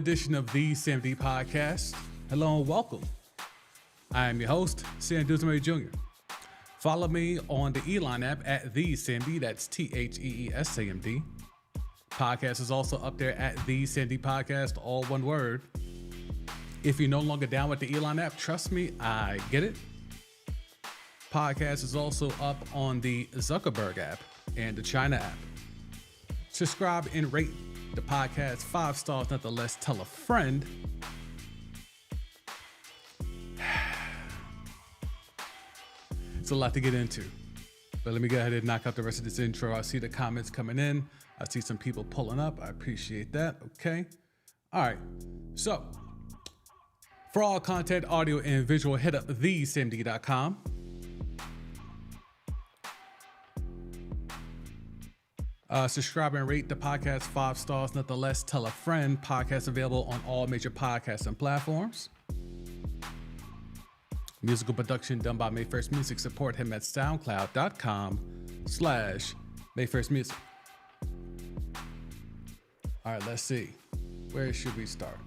Edition of the CMD podcast. Hello and welcome. I am your host, Sam Dusemary Jr. Follow me on the Elon app at the CMD. That's TheeSAMD. Podcast is also up there at the CMD podcast, all one word. If you're no longer down with the Elon app, trust me, I get it. Podcast is also up on the Zuckerberg app and the China app. Subscribe and rate the podcast 5 stars, nonetheless. Tell a friend. It's a lot to get into, but let me go ahead and knock out the rest of this intro. I see the comments coming in. I see some people pulling up. I appreciate that. Okay. All right. So for all content, audio and visual, hit up thecmd.com. Subscribe and rate the podcast 5 stars, nonetheless. Tell a friend. Podcast available on all major podcasting platforms. Musical production done by May 1st Music. Support him at soundcloud.com/May1stmusic. All right, let's see. Where should we start?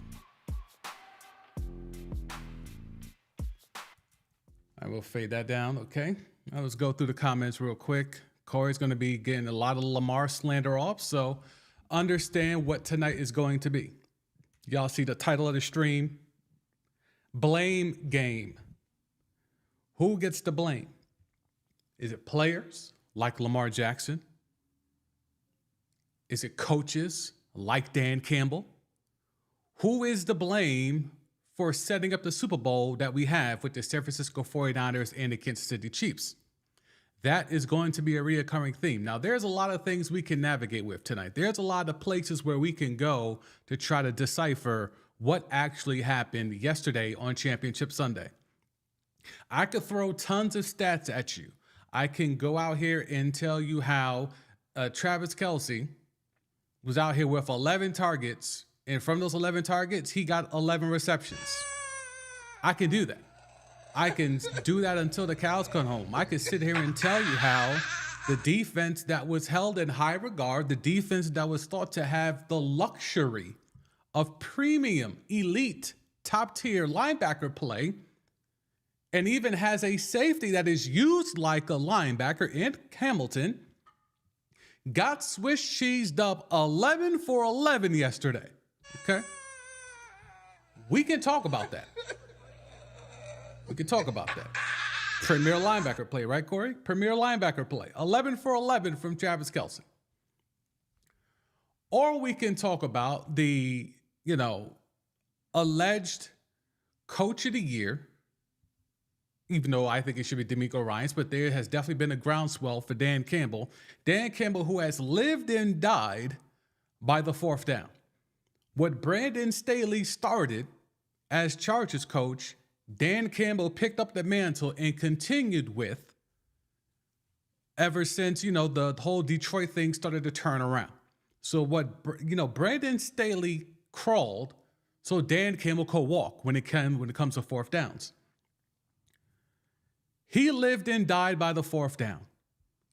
I will fade that down. Okay. Now let's go through the comments real quick. Corey's going to be getting a lot of Lamar slander off, so understand what tonight is going to be. Y'all see the title of the stream? Blame game. Who gets the blame? Is it players like Lamar Jackson? Is it coaches like Dan Campbell? Who is the blame for setting up the Super Bowl that we have with the San Francisco 49ers and the Kansas City Chiefs? That is going to be a reoccurring theme. Now, there's a lot of things we can navigate with tonight. There's a lot of places where we can go to try to decipher what actually happened yesterday on Championship Sunday. I could throw tons of stats at you. I can go out here and tell you how Travis Kelce was out here with 11 targets, and from those 11 targets, he got 11 receptions. I can do that. I can do that until the cows come home. I can sit here and tell you how the defense that was held in high regard, the defense that was thought to have the luxury of premium, elite, top-tier linebacker play, and even has a safety that is used like a linebacker in Hamilton, got Swiss cheesed up 11 for 11 yesterday. Okay? We can talk about that. We can talk about that. Premier linebacker play, right, Corey? Premier linebacker play. 11 for 11 from Travis Kelce. Or we can talk about the, alleged coach of the year, even though I think it should be D'Amico Ryans, but there has definitely been a groundswell for Dan Campbell. Dan Campbell, who has lived and died by the 4th down. What Brandon Staley started as Chargers coach, Dan Campbell picked up the mantle and continued with ever since, the whole Detroit thing started to turn around. So Brandon Staley crawled so Dan Campbell could walk when it comes to 4th downs. He lived and died by the 4th down,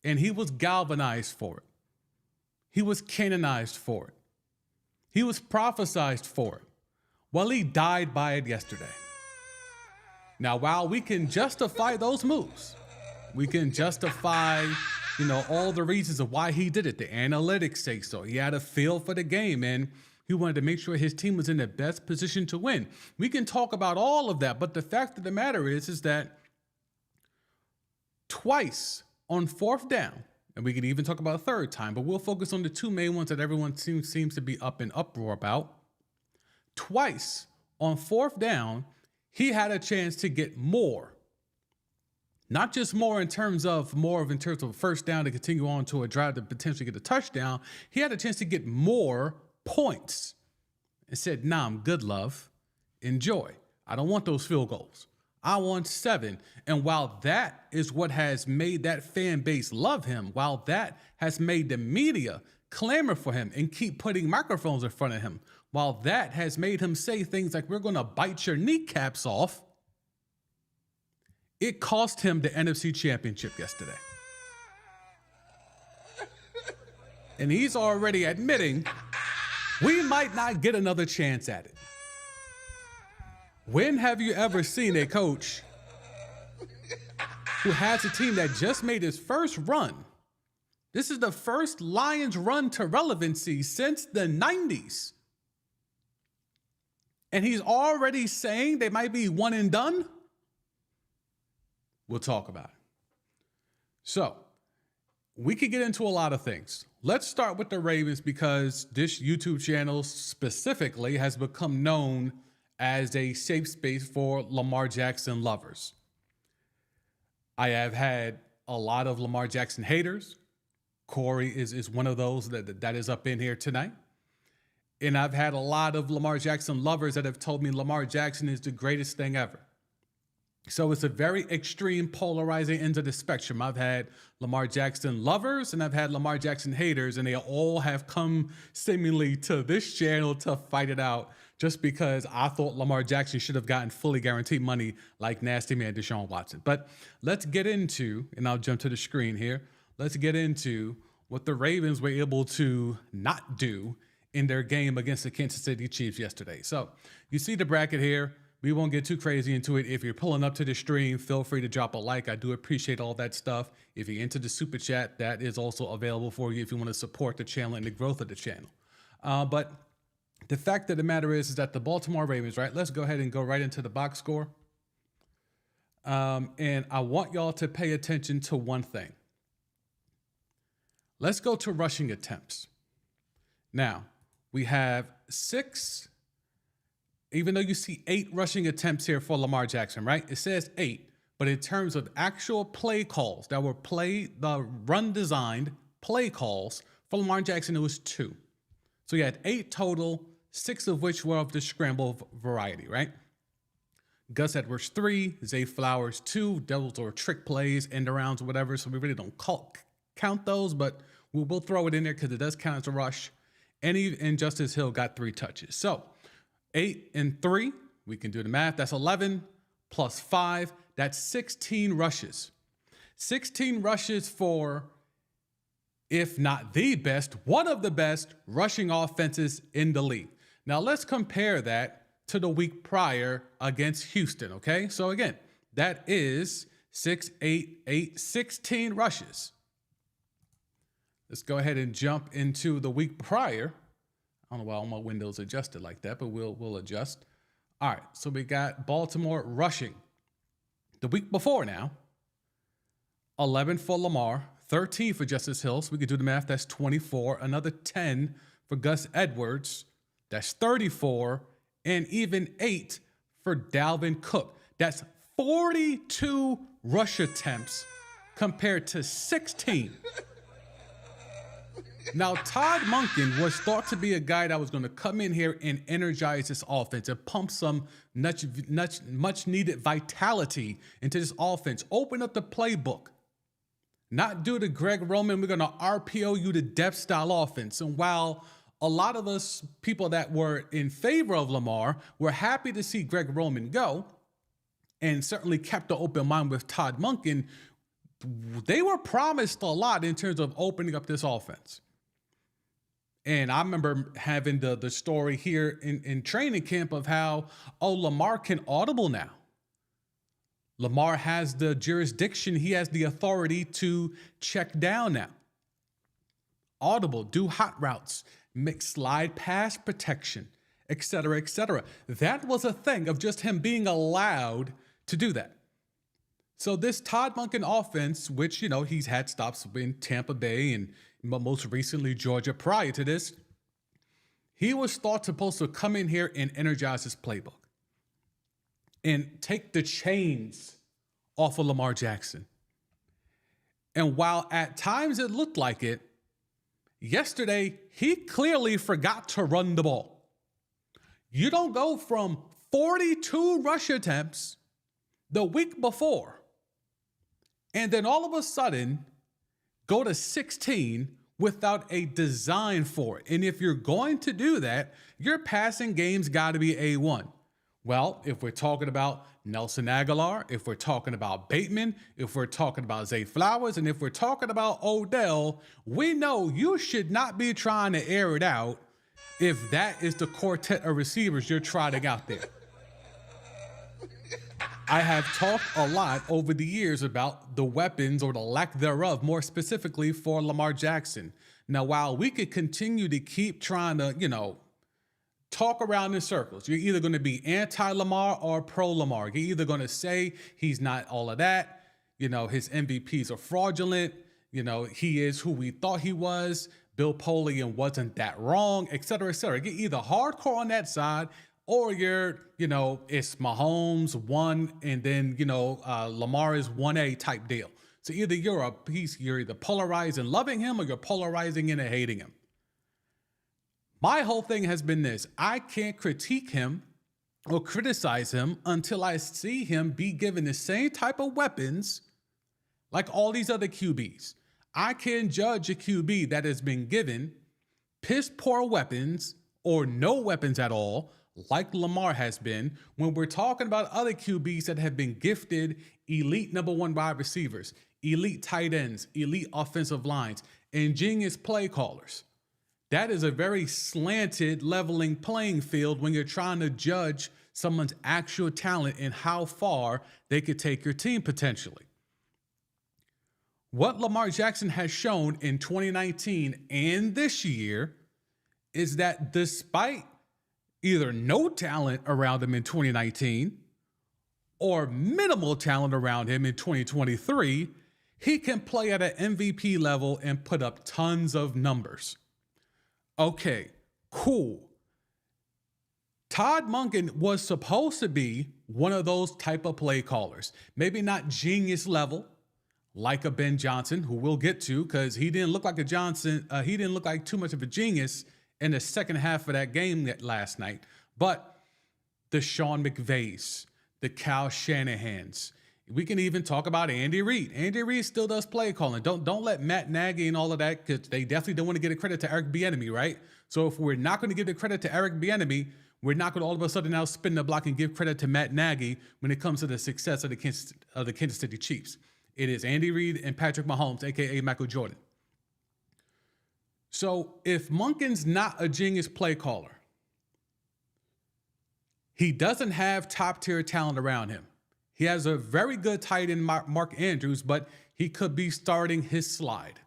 and he was galvanized for it. He was canonized for it. He was prophesized for it. Well, he died by it yesterday. Now, while we can justify those moves, we can justify, all the reasons of why he did it. The analytics say so. He had a feel for the game, and he wanted to make sure his team was in the best position to win. We can talk about all of that, but the fact of the matter is that twice on 4th down, and we could even talk about a third time, but we'll focus on the two main ones that everyone seems to be up in uproar about. Twice on 4th down, he had a chance to get more. Not just more in terms of a 1st down to continue on to a drive to potentially get a touchdown. He had a chance to get more points and said, nah, I'm good, love. Enjoy. I don't want those field goals. I want 7. And while that is what has made that fan base love him, while that has made the media clamor for him and keep putting microphones in front of him, while that has made him say things like, we're going to bite your kneecaps off, it cost him the NFC Championship yesterday. And he's already admitting We might not get another chance at it. When have you ever seen a coach who has a team that just made its first run? This is the first Lions run to relevancy since the 90s. And he's already saying they might be one and done? We'll talk about it. So, we could get into a lot of things. Let's start with the Ravens because this YouTube channel specifically has become known as a safe space for Lamar Jackson lovers. I have had a lot of Lamar Jackson haters. Corey is one of those that is up in here tonight. And I've had a lot of Lamar Jackson lovers that have told me Lamar Jackson is the greatest thing ever. So it's a very extreme polarizing end of the spectrum. I've had Lamar Jackson lovers and I've had Lamar Jackson haters, and they all have come seemingly to this channel to fight it out just because I thought Lamar Jackson should have gotten fully guaranteed money like nasty man Deshaun Watson. But let's get into, and I'll jump to the screen here, let's get into what the Ravens were able to not do in their game against the Kansas City Chiefs yesterday. So you see the bracket here. We won't get too crazy into it. If you're pulling up to the stream, feel free to drop a like. I do appreciate all that stuff. If you're into the super chat, that is also available for you if you want to support the channel and the growth of the channel. But the fact of the matter is that the Baltimore Ravens, right? Let's go ahead and go right into the box score. And I want y'all to pay attention to one thing. Let's go to rushing attempts. Now, we have 6, even though you see 8 rushing attempts here for Lamar Jackson, right? It says 8, but in terms of actual play calls that were the run designed play calls for Lamar Jackson, it was 2. So you had 8 total, 6 of which were of the scramble variety, right? Gus Edwards 3, Zay Flowers 2, those are trick plays, end arounds, whatever. So we really don't count those, but we'll throw it in there because it does count as a rush. And Justice Hill got 3 touches. So 8 and 3, we can do the math. That's 11 plus 5. That's 16 rushes. 16 rushes for, if not the best, one of the best rushing offenses in the league. Now let's compare that to the week prior against Houston, okay? So again, that is 6, 8, 8, 16 rushes. Let's go ahead and jump into the week prior. I don't know why all my windows adjusted like that, but we'll adjust. All right, so we got Baltimore rushing. The week before now, 11 for Lamar, 13 for Justice Hill. So we could do the math. That's 24. Another 10 for Gus Edwards. That's 34. And even 8 for Dalvin Cook. That's 42 rush attempts compared to 16. Now, Todd Monken was thought to be a guy that was going to come in here and energize this offense and pump some much needed vitality into this offense. Open up the playbook. Not due to Greg Roman, we're going to RPO you to depth style offense. And while a lot of us people that were in favor of Lamar were happy to see Greg Roman go and certainly kept an open mind with Todd Monken, they were promised a lot in terms of opening up this offense. And I remember having the story here in training camp of how, Lamar can audible now. Lamar has the jurisdiction. He has the authority to check down now. Audible, do hot routes, make slide pass protection, et cetera, et cetera. That was a thing of just him being allowed to do that. So this Todd Monken offense, which, he's had stops in Tampa Bay and most recently Georgia prior to this, he was supposed to come in here and energize his playbook and take the chains off of Lamar Jackson. And while at times it looked like it, yesterday he clearly forgot to run the ball. You don't go from 42 rush attempts the week before and then all of a sudden go to 16 without a design for it. And if you're going to do that, your passing game's got to be A1. Well, if we're talking about Nelson Aguilar, if we're talking about Bateman, if we're talking about Zay Flowers, and if we're talking about Odell, we know you should not be trying to air it out if that is the quartet of receivers you're trotting out there. I have talked a lot over the years about the weapons or the lack thereof, more specifically for Lamar Jackson. Now, while we could continue to keep trying to, talk around in circles, you're either going to be anti-Lamar or pro-Lamar. You're either going to say he's not all of that, his MVPs are fraudulent, he is who we thought he was, Bill Polian wasn't that wrong, et cetera, et cetera. You're either hardcore on that side, or you're, it's Mahomes 1 and then, Lamar is 1A type deal. So either you're either polarizing loving him or you're polarizing and hating him. My whole thing has been this: I can't critique him or criticize him until I see him be given the same type of weapons like all these other QBs. I can't judge a QB that has been given piss poor weapons or no weapons at all, like Lamar has been, when we're talking about other QBs that have been gifted elite number 1 wide receivers, elite tight ends, elite offensive lines, and genius play callers. That is a very slanted, leveling playing field when you're trying to judge someone's actual talent and how far they could take your team potentially. What Lamar Jackson has shown in 2019 and this year is that despite either no talent around him in 2019 or minimal talent around him in 2023, he can play at an MVP level and put up tons of numbers. Okay, cool. Todd Monken was supposed to be one of those type of play callers. Maybe not genius level, like a Ben Johnson, who we'll get to, because he didn't look like a Johnson. He didn't look like too much of a genius in the second half of that game last night. But the Sean McVays, the Kyle Shanahans, we can even talk about Andy Reid. Andy Reid still does play calling. Don't let Matt Nagy and all of that, because they definitely don't want to give the credit to Eric Bieniemy, right? So if we're not going to give the credit to Eric Bieniemy, we're not going to all of a sudden now spin the block and give credit to Matt Nagy when it comes to the success of the Kansas City Chiefs. It is Andy Reid and Patrick Mahomes, a.k.a. Michael Jordan. So if Monken's not a genius play caller, he doesn't have top-tier talent around him. He has a very good tight end, Mark Andrews, but he could be starting his slide.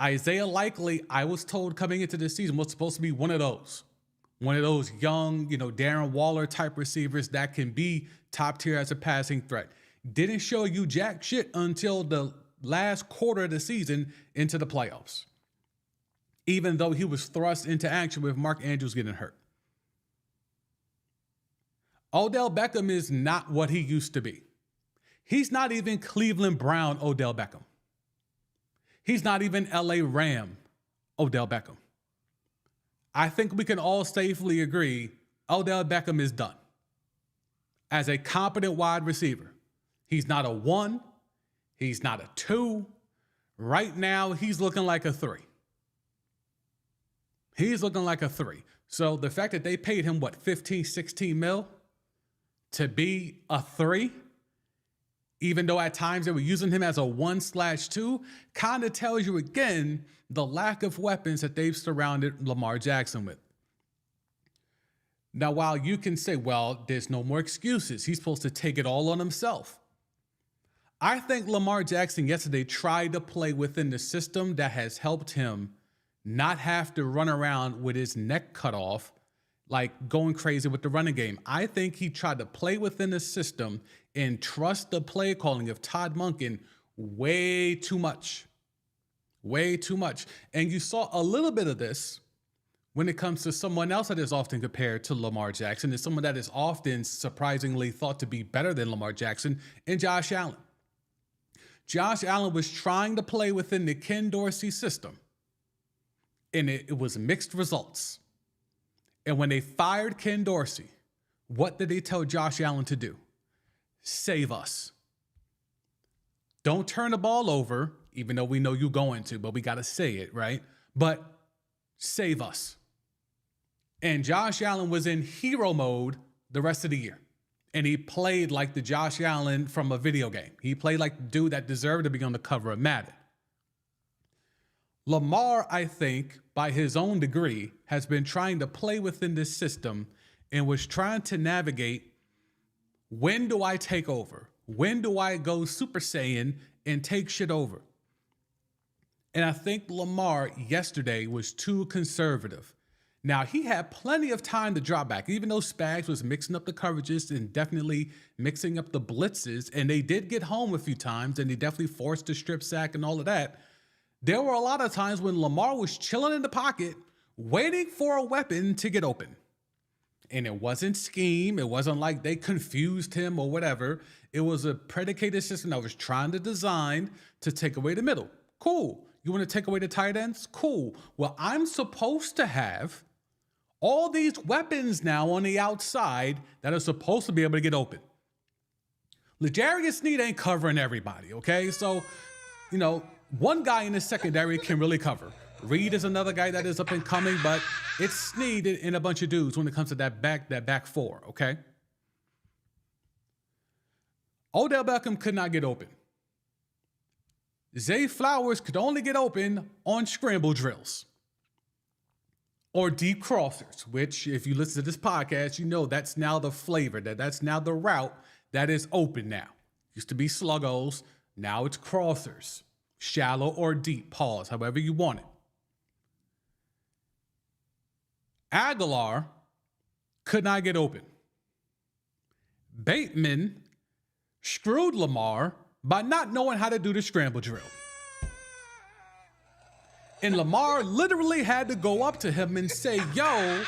Isaiah Likely, I was told coming into the season, was supposed to be one of those young, Darren Waller type receivers that can be top tier as a passing threat. Didn't show you jack shit until the last quarter of the season into the playoffs, even though he was thrust into action with Mark Andrews getting hurt. Odell Beckham is not what he used to be. He's not even Cleveland Brown Odell Beckham. He's not even LA Ram Odell Beckham. I think we can all safely agree Odell Beckham is done. As a competent wide receiver, he's not a 1, he's not a 2. Right now, he's looking like a 3. He's looking like a 3. So the fact that they paid him, 15, 16 mil to be a 3, even though at times they were using him as a 1/2, kind of tells you again the lack of weapons that they've surrounded Lamar Jackson with. Now, while you can say, well, there's no more excuses, he's supposed to take it all on himself. I think Lamar Jackson yesterday tried to play within the system that has helped him not have to run around with his neck cut off, like going crazy with the running game. I think he tried to play within the system and trust the play calling of Todd Monken way too much. Way too much. And you saw a little bit of this when it comes to someone else that is often compared to Lamar Jackson, and someone that is often surprisingly thought to be better than Lamar Jackson, and Josh Allen. Josh Allen was trying to play within the Ken Dorsey system, and it was mixed results. And when they fired Ken Dorsey, what did they tell Josh Allen to do? Save us. Don't turn the ball over, even though we know you're going to, but we got to say it, right? But save us. And Josh Allen was in hero mode the rest of the year. And he played like the Josh Allen from a video game. He played like the dude that deserved to be on the cover of Madden. Lamar, I think, by his own degree, has been trying to play within this system and was trying to navigate, when do I take over? When do I go Super Saiyan and take shit over? And I think Lamar yesterday was too conservative. Now, he had plenty of time to drop back, even though Spags was mixing up the coverages and definitely mixing up the blitzes, and they did get home a few times, and they definitely forced the strip sack and all of that. There were a lot of times when Lamar was chilling in the pocket, waiting for a weapon to get open. And it wasn't scheme. It wasn't like they confused him or whatever. It was a predicated system that was trying to design to take away the middle. Cool. You want to take away the tight ends? Cool. Well, I'm supposed to have all these weapons now on the outside that are supposed to be able to get open. L'Jarius Sneed ain't covering everybody, okay? So, one guy in the secondary can really cover. Reed is another guy that is up and coming, but it's Sneed and a bunch of dudes when it comes to that back four, okay? Odell Beckham could not get open. Zay Flowers could only get open on scramble drills or deep crossers, which if you listen to this podcast, you know that's now the flavor, that's now the route that is open now. Used to be sluggos, now it's crossers, shallow or deep, pause, however you want it. Aguilar could not get open. Bateman screwed Lamar by not knowing how to do the scramble drill. And Lamar literally had to go up to him and say, yo,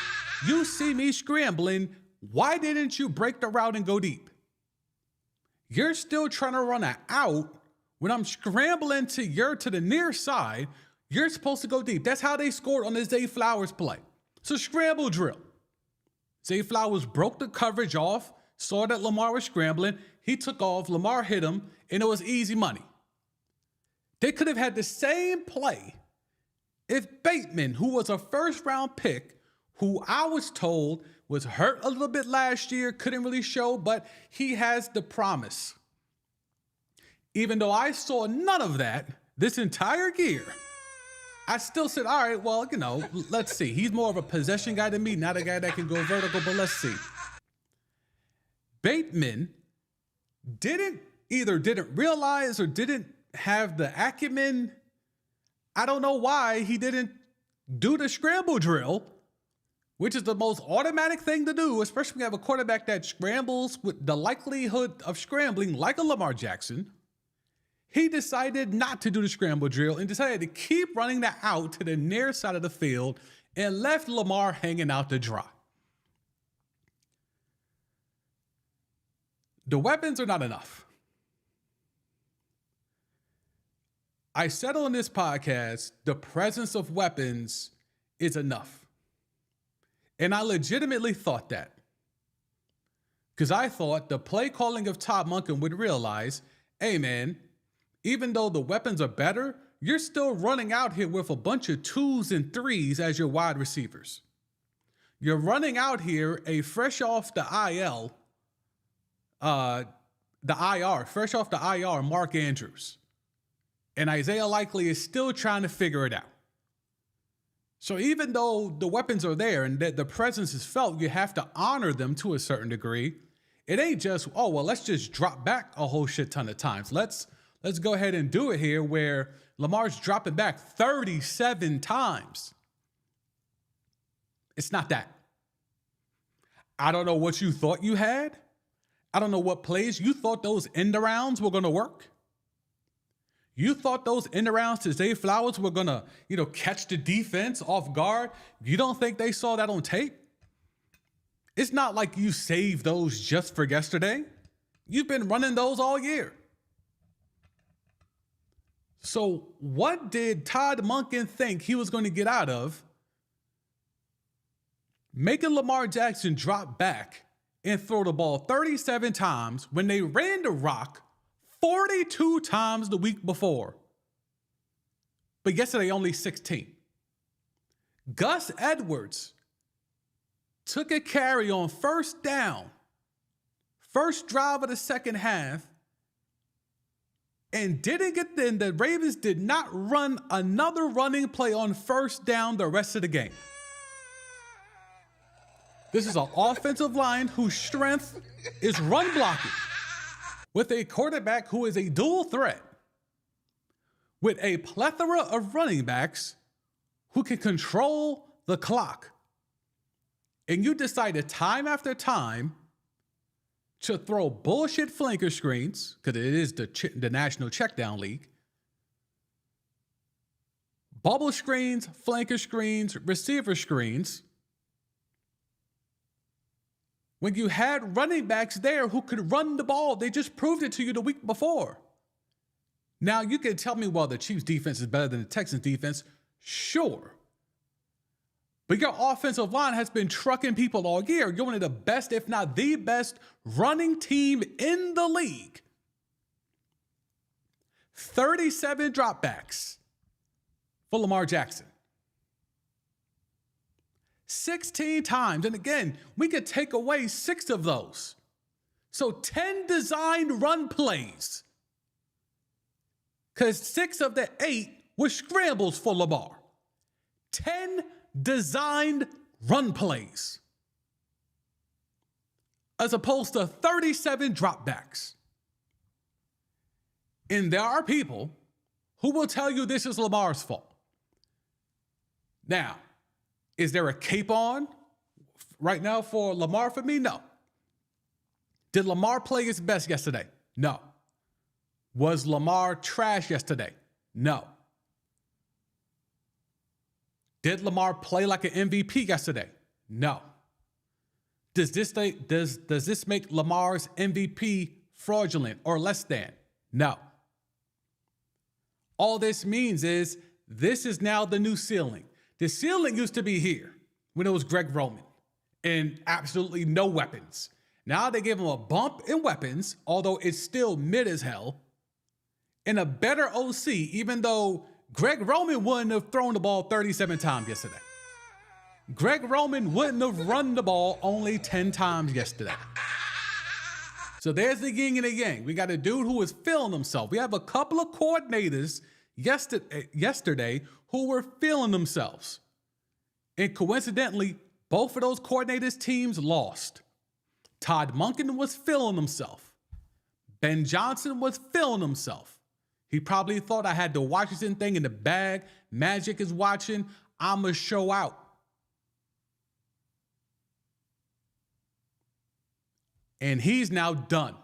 you see me scrambling. Why didn't you break the route and go deep? You're still trying to run an out when I'm scrambling to the near side. You're supposed to go deep. That's how they scored on the Zay Flowers play. It's a scramble drill. Zay Flowers broke the coverage off, saw that Lamar was scrambling. He took off, Lamar hit him, and it was easy money. They could have had the same play if Bateman, who was a first-round pick, who I was told was hurt a little bit last year, couldn't really show, but he has the promise. Even though I saw none of that this entire year, I still said, all right, well, let's see. He's more of a possession guy than me, not a guy that can go vertical, but let's see. Bateman didn't realize or didn't have the acumen. I don't know why he didn't do the scramble drill, which is the most automatic thing to do, especially when you have a quarterback that scrambles with the likelihood of scrambling like a Lamar Jackson. He decided not to do the scramble drill and decided to keep running that out to the near side of the field and left Lamar hanging out to dry. The weapons are not enough. I said on this podcast, the presence of weapons is enough. And I legitimately thought that. Because I thought the play calling of Todd Monken would realize, hey man, even though the weapons are better, you're still running out here with a bunch of 2s and 3s as your wide receivers. You're running out here a fresh off the IR, fresh off the IR, Mark Andrews. And Isaiah Likely is still trying to figure it out. So even though the weapons are there and that the presence is felt, you have to honor them to a certain degree. It ain't just, oh, well, let's just drop back a whole shit ton of times. Let's go ahead and do it here where Lamar's dropping back 37 times. It's not that. I don't know what you thought you had. I don't know what plays you thought those end arounds were going to work. You thought those end arounds to Zay Flowers were going to, catch the defense off guard. You don't think they saw that on tape? It's not like you saved those just for yesterday. You've been running those all year. So what did Todd Monken think he was going to get out of making Lamar Jackson drop back and throw the ball 37 times when they ran the rock 42 times the week before, but yesterday only 16? Gus Edwards took a carry on first down, first drive of the second half, and the Ravens did not run another running play on first down the rest of the game. This is an offensive line whose strength is run blocking, with a quarterback who is a dual threat, with a plethora of running backs who can control the clock. And you decided time after time to throw bullshit flanker screens, because it is the National Checkdown League, bubble screens, flanker screens, receiver screens, when you had running backs there who could run the ball. They just proved it to you the week before. Now, you can tell me, well, the Chiefs' defense is better than the Texans' defense. Sure. But your offensive line has been trucking people all year. You're one of the best, if not the best, running team in the league. 37 dropbacks for Lamar Jackson. 16 times. And again, we could take away 6 of those. So 10 designed run plays. Because 6 of the 8 were scrambles for Lamar. 10 designed run plays. As opposed to 37 dropbacks. And there are people who will tell you this is Lamar's fault. Now, is there a cape on right now for Lamar for me? No. Did Lamar play his best yesterday? No. Was Lamar trash yesterday? No. Did Lamar play like an MVP yesterday? No. Does this make Lamar's MVP fraudulent or less than? No. All this means is this is now the new ceiling. The ceiling used to be here when it was Greg Roman and absolutely no weapons. Now they give him a bump in weapons, although it's still mid as hell, and a better OC, even though Greg Roman wouldn't have thrown the ball 37 times yesterday. Greg Roman wouldn't have run the ball only 10 times yesterday. So there's the yin and the yang. We got a dude who is feeling himself. We have a couple of coordinators yesterday who were feeling themselves. And coincidentally, both of those coordinators' teams lost. Todd Monken was feeling himself. Ben Johnson was feeling himself. He probably thought, I had the Washington thing in the bag. Magic is watching. I'ma show out. And he's now done.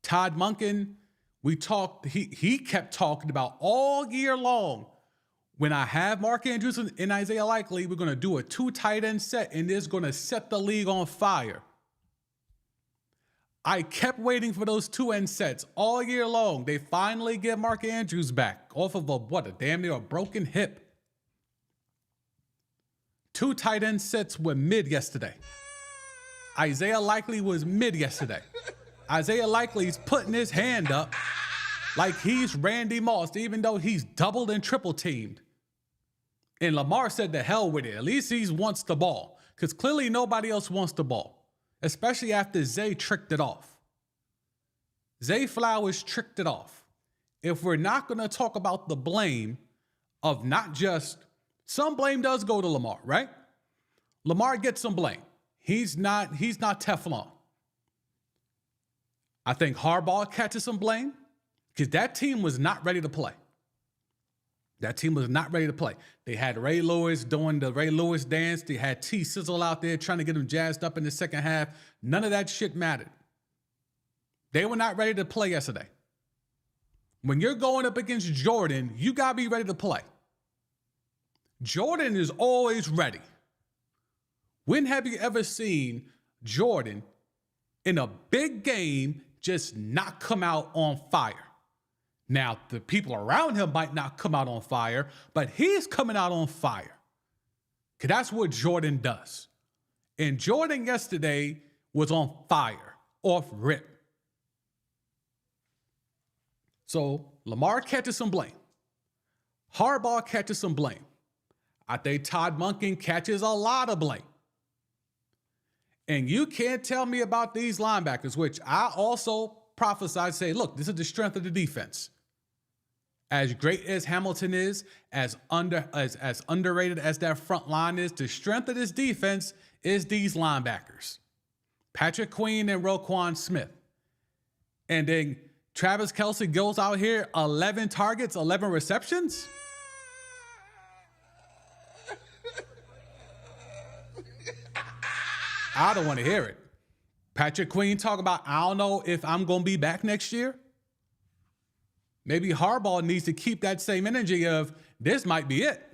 Todd Monken, he kept talking about all year long, when I have Mark Andrews and Isaiah Likely, we're going to do a 2 tight end set, and it's going to set the league on fire. I kept waiting for those 2 end sets all year long. They finally get Mark Andrews back off of a damn near a broken hip. 2 tight end sets were mid yesterday. Isaiah Likely was mid yesterday. Isaiah Likely's putting his hand up like he's Randy Moss, even though he's doubled and triple teamed. And Lamar said to hell with it. At least he wants the ball, because clearly nobody else wants the ball, especially after Zay tricked it off. Zay Flowers tricked it off. If we're not going to talk about the blame of not just, some blame does go to Lamar, right? Lamar gets some blame. He's not Teflon. I think Harbaugh catches some blame because that team was not ready to play. That team was not ready to play. They had Ray Lewis doing the Ray Lewis dance. They had T Sizzle out there trying to get him jazzed up in the second half. None of that shit mattered. They were not ready to play yesterday. When you're going up against Jordan, you got to be ready to play. Jordan is always ready. When have you ever seen Jordan in a big game just not come out on fire? Now, the people around him might not come out on fire, but he's coming out on fire. Because that's what Jordan does. And Jordan yesterday was on fire, off rip. So Lamar catches some blame. Harbaugh catches some blame. I think Todd Monken catches a lot of blame. And you can't tell me about these linebackers, which I also prophesied, say, look, this is the strength of the defense. As great as Hamilton is, as underrated as that front line is, the strength of this defense is these linebackers. Patrick Queen and Roquan Smith. And then Travis Kelce goes out here, 11 targets, 11 receptions. I don't want to hear it. Patrick Queen talk about, I don't know if I'm going to be back next year. Maybe Harbaugh needs to keep that same energy of, this might be it.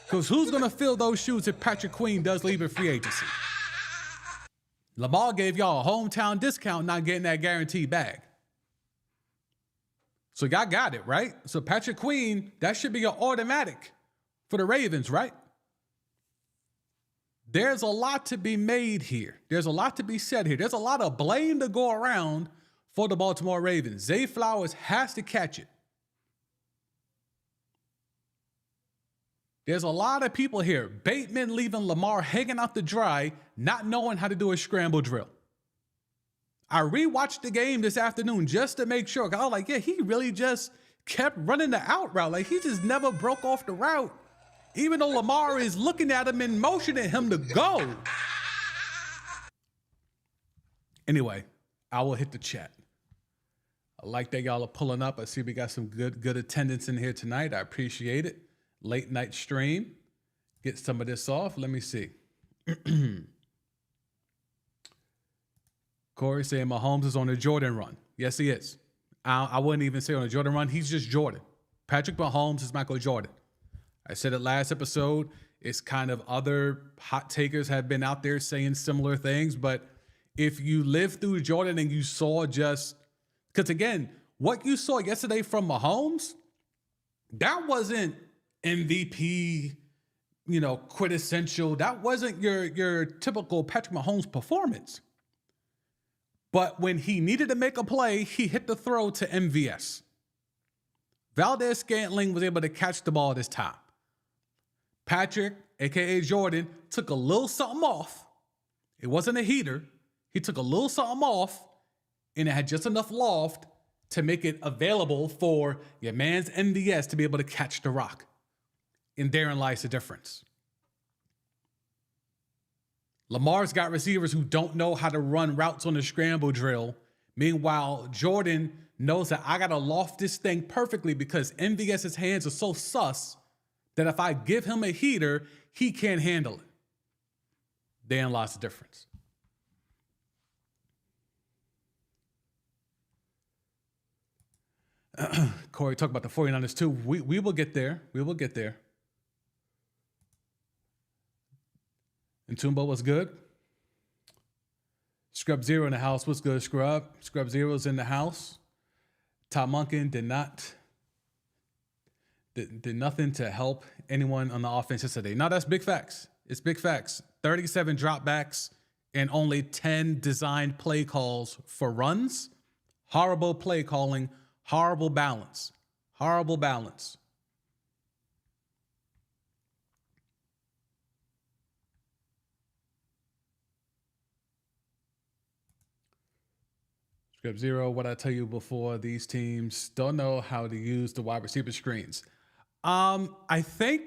Because who's going to fill those shoes if Patrick Queen does leave in free agency? Lamar gave y'all a hometown discount not getting that guaranteed bag. So y'all got it, right? So Patrick Queen, that should be an automatic for the Ravens, right? There's a lot to be made here. There's a lot to be said here. There's a lot of blame to go around for the Baltimore Ravens. Zay Flowers has to catch it. There's a lot of people here. Bateman leaving Lamar hanging out to dry, not knowing how to do a scramble drill. I rewatched the game this afternoon just to make sure. I was like, yeah, he really just kept running the out route. Like, he just never broke off the route. Even though Lamar is looking at him and motioning him to go. Anyway, I will hit the chat. I like that y'all are pulling up. I see we got some good attendance in here tonight. I appreciate it. Late night stream. Get some of this off. Let me see. Corey saying Mahomes is on a Jordan run. Yes, he is. I wouldn't even say on a Jordan run. He's just Jordan. Patrick Mahomes is Michael Jordan. I said it last episode. It's kind of other hot takers have been out there saying similar things. But if you lived through Jordan and you saw just, because again, what you saw yesterday from Mahomes, that wasn't MVP, quintessential. That wasn't your typical Patrick Mahomes performance. But when he needed to make a play, he hit the throw to MVS. Valdez-Scantling was able to catch the ball this time. Patrick, a.k.a. Jordan, took a little something off. It wasn't a heater. He took a little something off, and it had just enough loft to make it available for your man's MVS to be able to catch the rock. And therein lies the difference. Lamar's got receivers who don't know how to run routes on the scramble drill. Meanwhile, Jordan knows that I got to loft this thing perfectly because MVS's hands are so sus that if I give him a heater, he can't handle it. Therein lies the difference. Corey talked about the 49ers too. We will get there. We will get there. And Tumbo was good. Scrub Zero in the house. What's good, Scrub? Scrub Zero's in the house. Tom Munkin did nothing to help anyone on the offense yesterday. No, that's big facts. It's big facts. 37 dropbacks and only 10 designed play calls for runs. Horrible play calling. Horrible balance. Horrible balance. Script Zero, what I tell you before, these teams don't know how to use the wide receiver screens. I think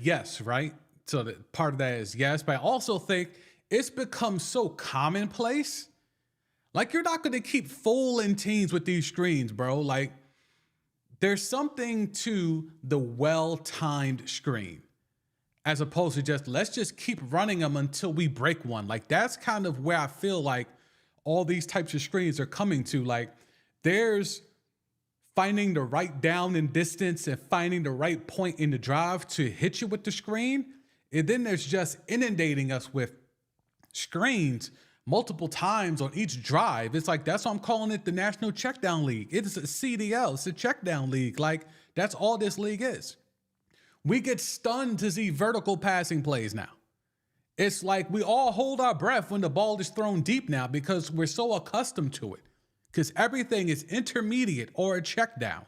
yes, right? So that part of that is yes, but I also think it's become so commonplace. Like, you're not going to keep fooling teams with these screens, bro. Like, there's something to the well-timed screen as opposed to just, let's just keep running them until we break one. Like, that's kind of where I feel like all these types of screens are coming to. Like, there's finding the right down and distance and finding the right point in the drive to hit you with the screen. And then there's just inundating us with screens multiple times on each drive. It's like, that's why I'm calling it the National Checkdown League. It is a CDL. It's a checkdown league. Like, that's all this league is. We get stunned to see vertical passing plays now. It's like we all hold our breath when the ball is thrown deep now because we're so accustomed to it. Because everything is intermediate or a check down.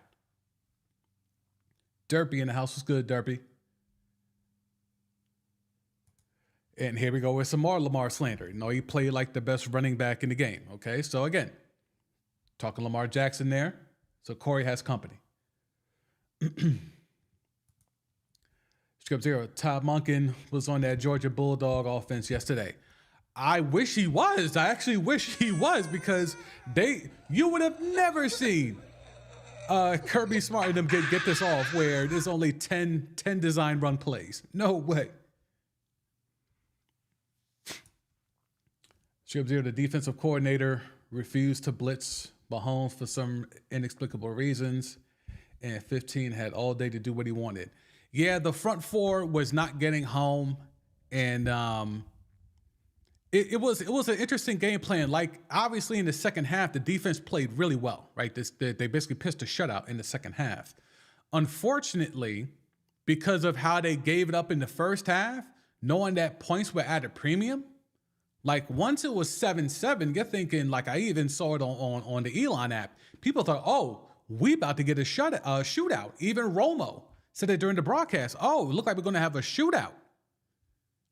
Derpy in the house was good, Derpy. And here we go with some more Lamar slander. He played like the best running back in the game. Okay, so again, talking Lamar Jackson there. So Corey has company. Script Zero. Todd Monken was on that Georgia Bulldog offense yesterday. I wish he was. I actually wish he was, because you would have never seen Kirby Smart and them get this off where there's only 10 design run plays. No way. Script Zero. The defensive coordinator refused to blitz Mahomes for some inexplicable reasons, and 15 had all day to do what he wanted. Yeah, the front four was not getting home, and it was an interesting game plan. Like, obviously in the second half, the defense played really well, right? They basically pitched a shutout in the second half. Unfortunately, because of how they gave it up in the first half, knowing that points were at a premium, like once it was 7-7, you're thinking, like I even saw it on the Elon app, people thought, oh, we about to get a shootout. Even Romo said it during the broadcast. Oh, it looked like we're going to have a shootout.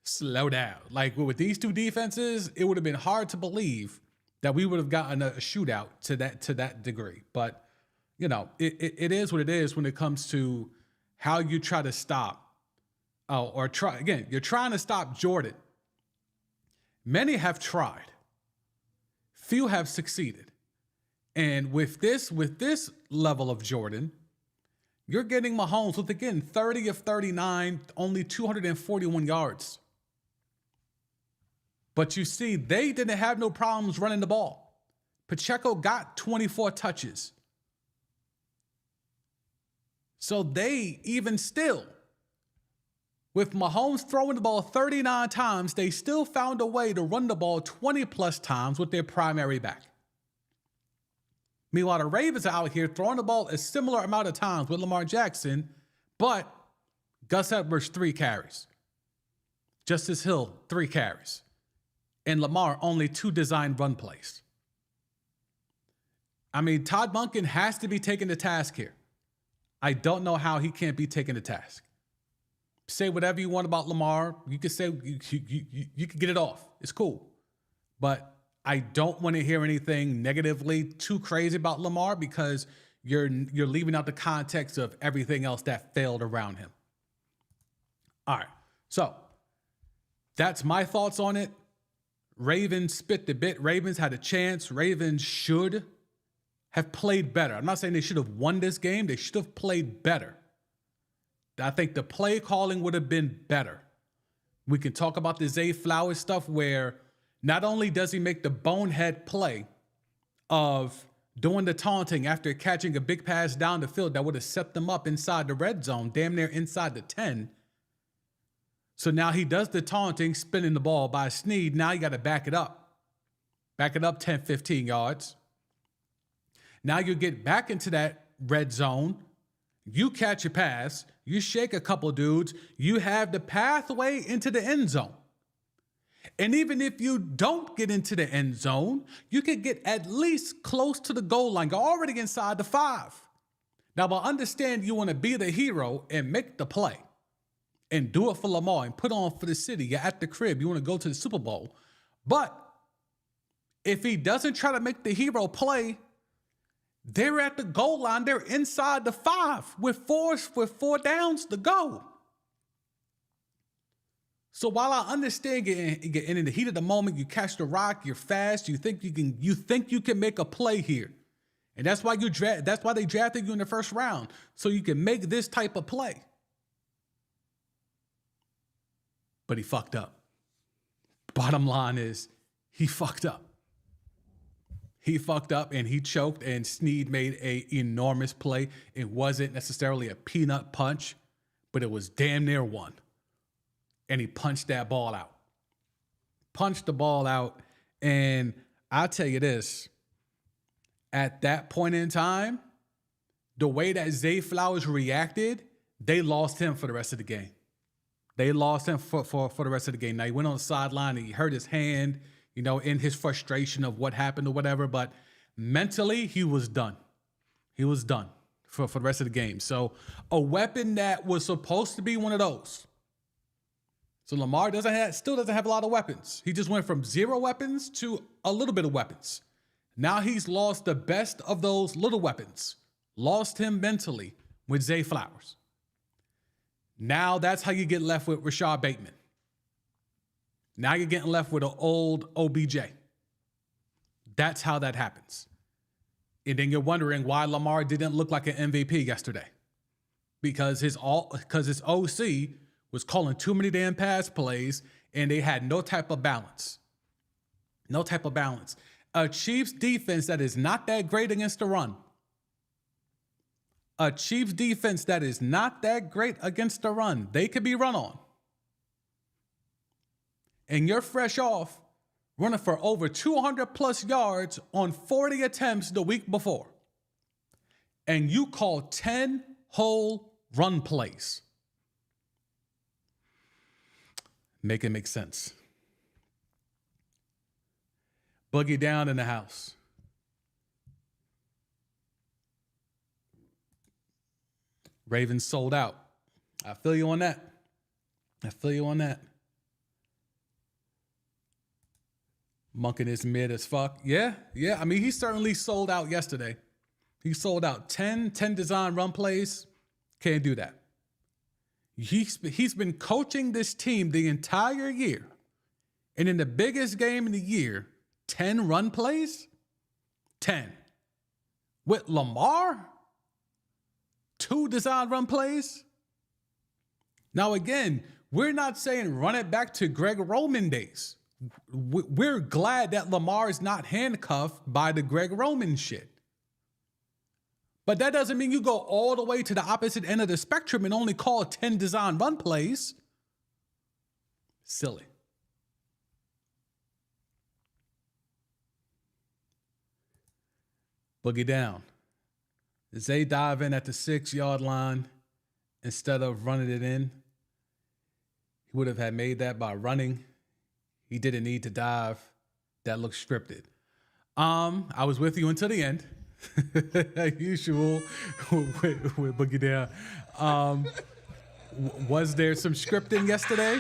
Slow down. Like with these two defenses, it would have been hard to believe that we would have gotten a shootout to that degree. But, it is what it is when it comes to how you try to stop you're trying to stop Jordan. Many have tried. Few have succeeded. And with this level of Jordan, you're getting Mahomes with, again, 30 of 39, only 241 yards. But you see, they didn't have no problems running the ball. Pacheco got 24 touches. So they, even still, with Mahomes throwing the ball 39 times, they still found a way to run the ball 20 plus times with their primary back. Meanwhile, the Ravens are out here throwing the ball a similar amount of times with Lamar Jackson, but Gus Edwards, 3 carries. Justice Hill, 3 carries. And Lamar, only 2 designed run plays. I mean, Todd Monken has to be taken to task here. I don't know how he can't be taken to task. Say whatever you want about Lamar. You can say, you can get it off. It's cool. But I don't want to hear anything negatively too crazy about Lamar, because you're leaving out the context of everything else that failed around him. All right. So that's my thoughts on it. Ravens spit the bit. Ravens had a chance. Ravens should have played better. I'm not saying they should have won this game. They should have played better. I think the play calling would have been better. We can talk about the Zay Flowers stuff, where not only does he make the bonehead play of doing the taunting after catching a big pass down the field that would have set them up inside the red zone, damn near inside the 10. So now he does the taunting, spinning the ball by Snead. Now you got to back it up. Back it up 10, 15 yards. Now you get back into that red zone. You catch a pass. You shake a couple dudes. You have the pathway into the end zone. And even if you don't get into the end zone, you can get at least close to the goal line. You're already inside the 5. Now, I understand you want to be the hero and make the play and do it for Lamar and put on for the city. You're at the crib. You want to go to the Super Bowl. But if he doesn't try to make the hero play, they're at the goal line. They're inside the 5 with four downs to go. So while I understand getting in the heat of the moment, you catch the rock, you're fast, you think you can make a play here. And that's why they drafted you in the first round, so you can make this type of play. But he fucked up. Bottom line is, he fucked up. He fucked up and he choked, and Snead made an enormous play. It wasn't necessarily a peanut punch, but it was damn near one. And he punched that ball out. Punched the ball out. And I'll tell you this, at that point in time, the way that Zay Flowers reacted, they lost him for the rest of the game. They lost him for the rest of the game. Now, he went on the sideline and he hurt his hand, in his frustration of what happened or whatever. But mentally, he was done. He was done for the rest of the game. So a weapon that was supposed to be one of those, So Lamar still doesn't have a lot of weapons. He just went from 0 weapons to a little bit of weapons. Now he's lost the best of those little weapons. Lost him mentally with Zay Flowers. Now that's how you get left with Rashad Bateman. Now you're getting left with an old OBJ. That's how that happens. And then you're wondering why Lamar didn't look like an MVP yesterday. Because his OC was calling too many damn pass plays and they had no type of balance. No type of balance. A Chiefs defense that is not that great against the run. A Chiefs defense that is not that great against the run. They could be run on. And you're fresh off running for over 200 plus yards on 40 attempts the week before. And you call 10 whole run plays. Make it make sense. Boogie down in the house. Ravens sold out. I feel you on that. Monkin is mid as fuck. Yeah. I mean, he certainly sold out yesterday. He sold out 10 design run plays. Can't do that. He's been coaching this team the entire year. And in the biggest game of the year, 10 run plays? 10. With Lamar? 2 design run plays? Now, again, we're not saying run it back to Greg Roman days. We're glad that Lamar is not handcuffed by the Greg Roman shit. But that doesn't mean you go all the way to the opposite end of the spectrum and only call 10 design run plays. Silly. Boogie down. Zay dive in at the 6-yard line instead of running it in. He would have had made that by running. He didn't need to dive. That looks scripted. I was with you until the end. As usual with Boogie down. Was there some scripting yesterday?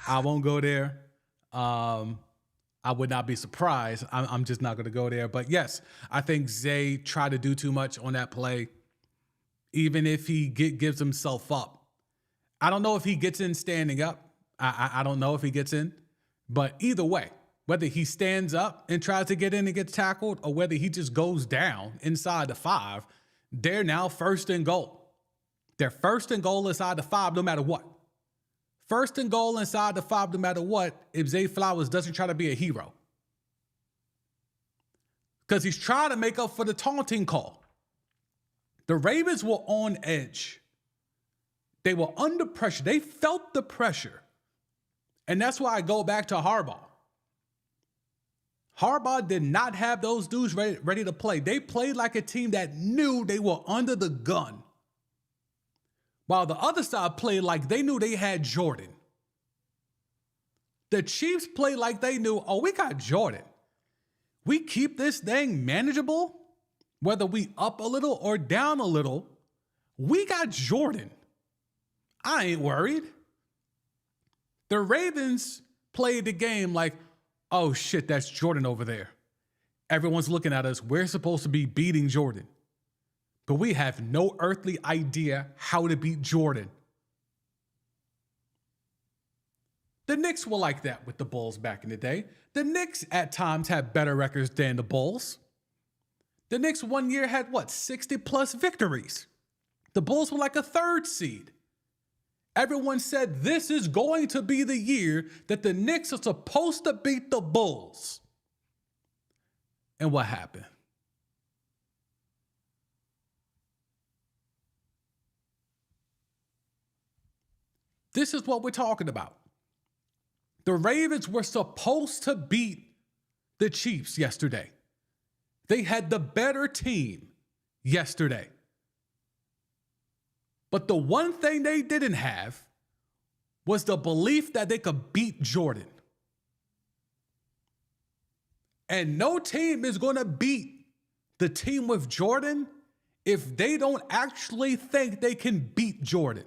I won't go there. I would not be surprised. I'm just not going to go there. But yes, I think Zay tried to do too much on that play. Even if he gives himself up. I don't know if he gets in standing up. I don't know if he gets in. But either way, whether he stands up and tries to get in and gets tackled or whether he just goes down inside the 5, they're now first and goal. They're first and goal inside the 5 no matter what. First and goal inside the 5 no matter what if Zay Flowers doesn't try to be a hero. Because he's trying to make up for the taunting call. The Ravens were on edge. They were under pressure. They felt the pressure. And that's why I go back to Harbaugh. Harbaugh did not have those dudes ready to play. They played like a team that knew they were under the gun. While the other side played like they knew they had Jordan. The Chiefs played like they knew, oh, we got Jordan. We keep this thing manageable, whether we up a little or down a little. We got Jordan. I ain't worried. The Ravens played the game like, oh shit, that's Jordan over there. Everyone's looking at us. We're supposed to be beating Jordan. But we have no earthly idea how to beat Jordan. The Knicks were like that with the Bulls back in the day. The Knicks at times had better records than the Bulls. The Knicks one year had 60 plus victories. The Bulls were like a 3rd seed. Everyone said this is going to be the year that the Knicks are supposed to beat the Bulls. And what happened? This is what we're talking about. The Ravens were supposed to beat the Chiefs yesterday. They had the better team yesterday. But the one thing they didn't have was the belief that they could beat Jordan. And no team is going to beat the team with Jordan if they don't actually think they can beat Jordan.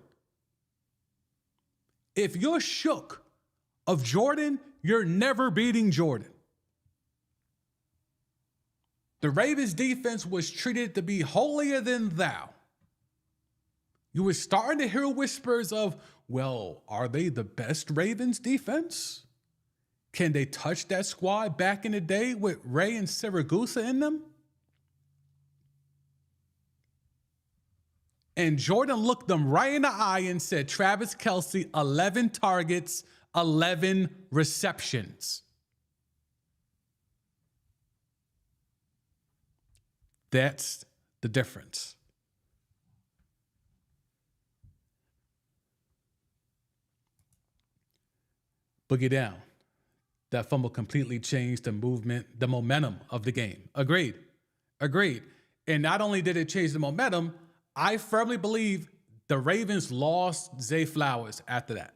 If you're shook of Jordan, you're never beating Jordan. The Ravens defense was treated to be holier than thou. You were starting to hear whispers of, well, are they the best Ravens defense? Can they touch that squad back in the day with Ray and Siragusa in them? And Jordan looked them right in the eye and said, Travis Kelce, 11 targets, 11 receptions. That's the difference. Boogie down. That fumble completely changed the movement, the momentum of the game. Agreed. And not only did it change the momentum, I firmly believe the Ravens lost Zay Flowers after that.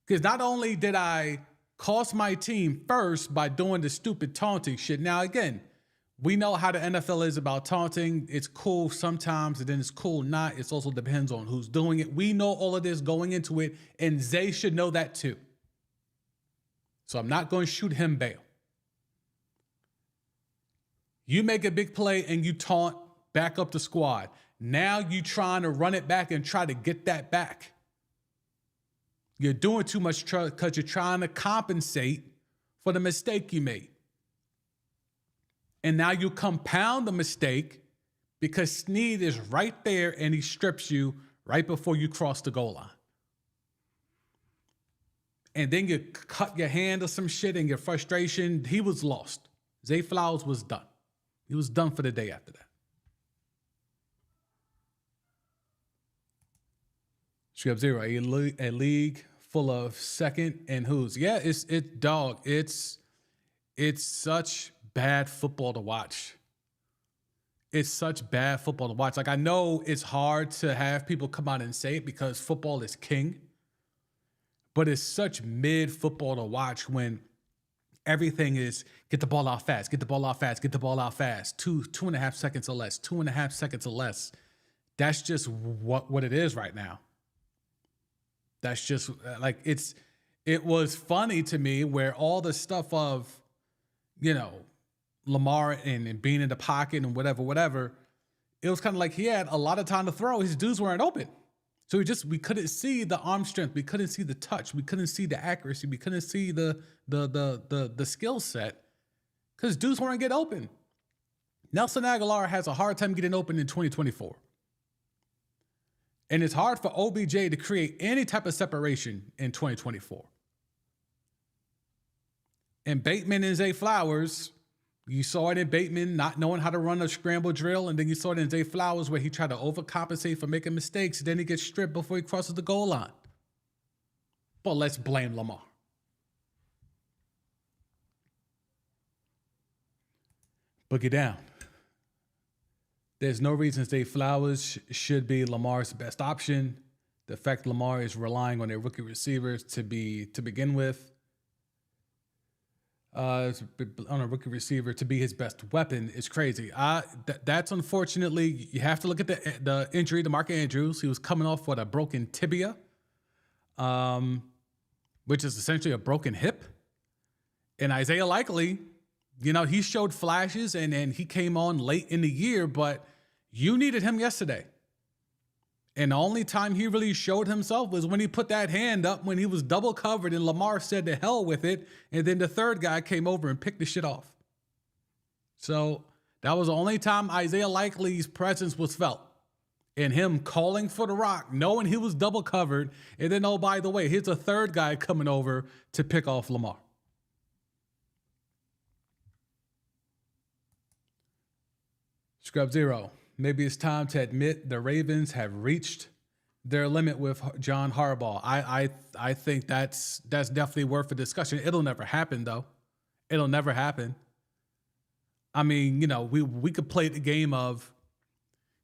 Because not only did I cost my team first by doing the stupid taunting shit. Now, again, we know how the NFL is about taunting. It's cool sometimes, and then it's cool not. It also depends on who's doing it. We know all of this going into it, and Zay should know that too. So I'm not going to shoot him bail. You make a big play and you taunt, back up the squad. Now you trying to run it back and try to get that back. You're doing too much because you're trying to compensate for the mistake you made. And now you compound the mistake because Snead is right there and he strips you right before you cross the goal line. And then you cut your hand or some shit and your frustration, he was lost. Zay Flowers was done. He was done for the day after that. Script Zero, a league full of second and who's. Yeah, it's such bad football to watch. It's such bad football to watch. Like, I know it's hard to have people come out and say it because football is king, but it's such mid football to watch when everything is get the ball out fast, get the ball out fast, get the ball out fast. 2.5 seconds or less, 2.5 seconds or less. That's just what it is right now. That's just like, it was funny to me where all the stuff of, Lamar and being in the pocket and whatever, it was kind of like he had a lot of time to throw. His dudes weren't open. So we couldn't see the arm strength. We couldn't see the touch. We couldn't see the accuracy. We couldn't see the skill set because dudes weren't getting open. Nelson Aguilar has a hard time getting open in 2024. And it's hard for OBJ to create any type of separation in 2024. And Bateman and Zay Flowers, you saw it in Bateman not knowing how to run a scramble drill, and then you saw it in Zay Flowers where he tried to overcompensate for making mistakes, and then he gets stripped before he crosses the goal line. But let's blame Lamar. Boogie down. There's no reason Zay Flowers should be Lamar's best option. The fact Lamar is relying on their rookie receivers to begin with, on a rookie receiver to be his best weapon is crazy. That's unfortunately, you have to look at the injury to Mark Andrews. He was coming off with a broken tibia, which is essentially a broken hip. And Isaiah Likely, he showed flashes and he came on late in the year, but you needed him yesterday. And the only time he really showed himself was when he put that hand up when he was double covered and Lamar said to hell with it. And then the third guy came over and picked the shit off. So that was the only time Isaiah Likely's presence was felt. And him calling for the rock, knowing he was double covered. And then, oh, by the way, here's a third guy coming over to pick off Lamar. Scrub Zero. Maybe it's time to admit the Ravens have reached their limit with John Harbaugh. I think that's definitely worth a discussion. It'll never happen, though. It'll never happen. I mean, we could play the game of,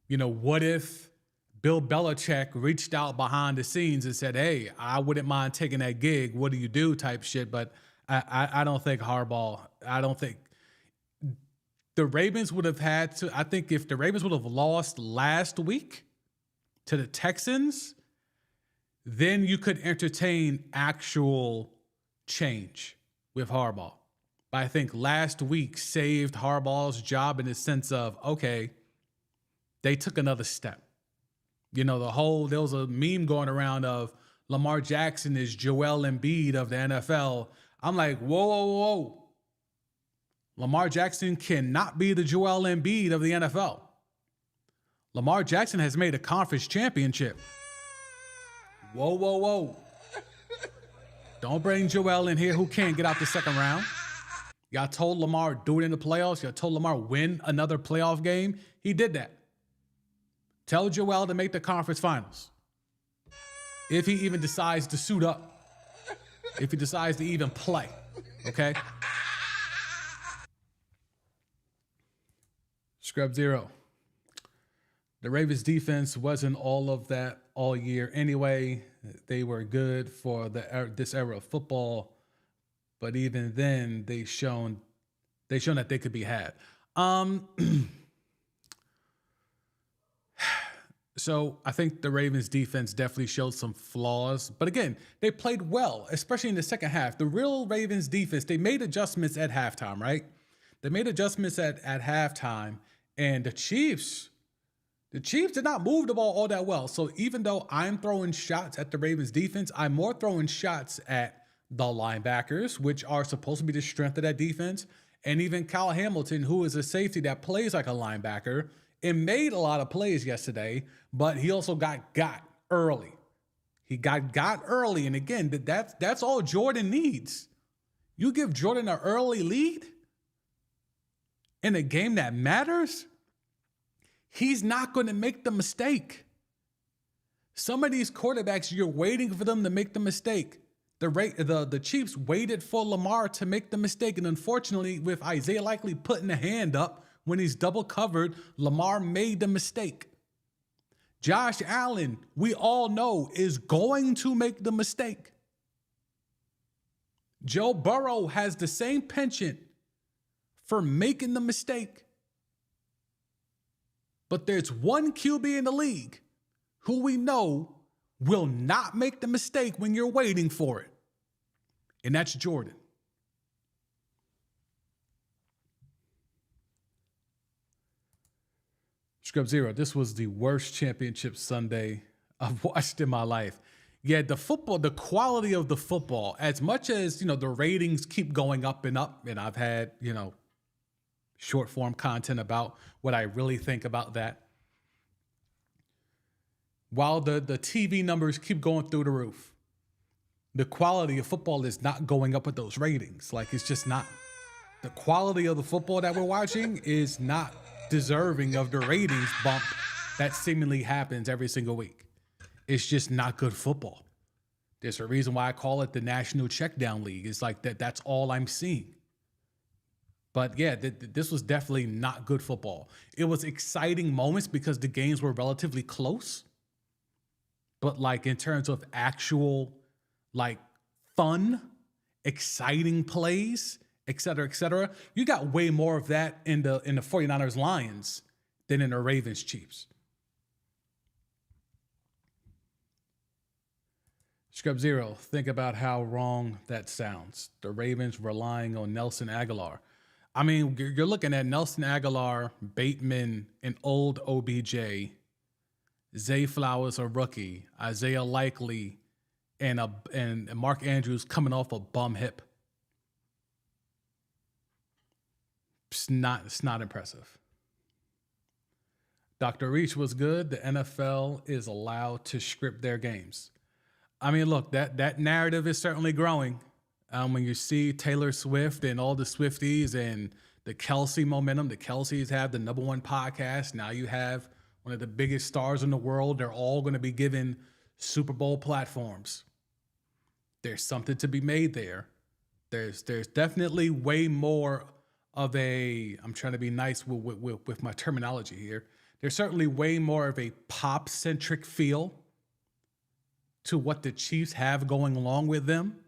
what if Bill Belichick reached out behind the scenes and said, hey, I wouldn't mind taking that gig. What do you do type shit. But I don't think Harbaugh, the Ravens would have had to, I think if the Ravens would have lost last week to the Texans, then you could entertain actual change with Harbaugh. But I think last week saved Harbaugh's job in the sense of, okay, they took another step. There was a meme going around of Lamar Jackson is Joel Embiid of the NFL. I'm like, whoa, whoa, whoa. Lamar Jackson cannot be the Joel Embiid of the NFL. Lamar Jackson has made a conference championship. Whoa, whoa, whoa. Don't bring Joel in here who can't get out the second round. Y'all told Lamar do it in the playoffs. Y'all told Lamar win another playoff game. He did that. Tell Joel to make the conference finals. If he even decides to suit up. If he decides to even play. Okay? Scrub Zero. The Ravens defense wasn't all of that all year anyway. They were good for this era of football. But even then, they shown that they could be had. So I think the Ravens defense definitely showed some flaws. But again, they played well, especially in the second half. The real Ravens defense, they made adjustments at halftime, right? They made adjustments at halftime. And the Chiefs did not move the ball all that well. So even though I'm throwing shots at the Ravens defense, I'm more throwing shots at the linebackers, which are supposed to be the strength of that defense. And even Kyle Hamilton, who is a safety that plays like a linebacker and made a lot of plays yesterday, but he also got early. He got early. And again, that's all Jordan needs. You give Jordan an early lead in a game that matters, he's not going to make the mistake. Some of these quarterbacks, you're waiting for them to make the mistake. The Chiefs waited for Lamar to make the mistake, and unfortunately, with Isaiah Likely putting a hand up when he's double covered, Lamar made the mistake. Josh Allen, we all know, is going to make the mistake. Joe Burrow has the same penchant for making the mistake. But there's one QB in the league who we know will not make the mistake when you're waiting for it. And that's Jordan. Scrub Zero, this was the worst championship Sunday I've watched in my life. Yeah, the quality of the football, as much as, the ratings keep going up, and I've had, short form content about what I really think about that. While the TV numbers keep going through the roof, the quality of football is not going up with those ratings. Like, it's just not. The quality of the football that we're watching is not deserving of the ratings bump that seemingly happens every single week. It's just not good football. There's a reason why I call it the National Checkdown League. It's like that's all I'm seeing. But yeah, this was definitely not good football. It was exciting moments because the games were relatively close. But like in terms of actual like fun, exciting plays, et cetera, you got way more of that in the 49ers Lions than in the Ravens Chiefs. Scrub Zero, think about how wrong that sounds. The Ravens relying on Nelson Aguilar. I mean, you're looking at Nelson Aguilar, Bateman, an old OBJ, Zay Flowers, a rookie, Isaiah Likely, and Mark Andrews coming off a bum hip. It's not impressive. Dr. Reach was good. The NFL is allowed to script their games. I mean, look, that narrative is certainly growing. When you see Taylor Swift and all the Swifties and the Kelsey momentum, the Kelseys have the #1 podcast. Now you have one of the biggest stars in the world. They're all going to be given Super Bowl platforms. There's something to be made there. There's definitely way more of a, I'm trying to be nice with my terminology here. There's certainly way more of a pop-centric feel to what the Chiefs have going along with them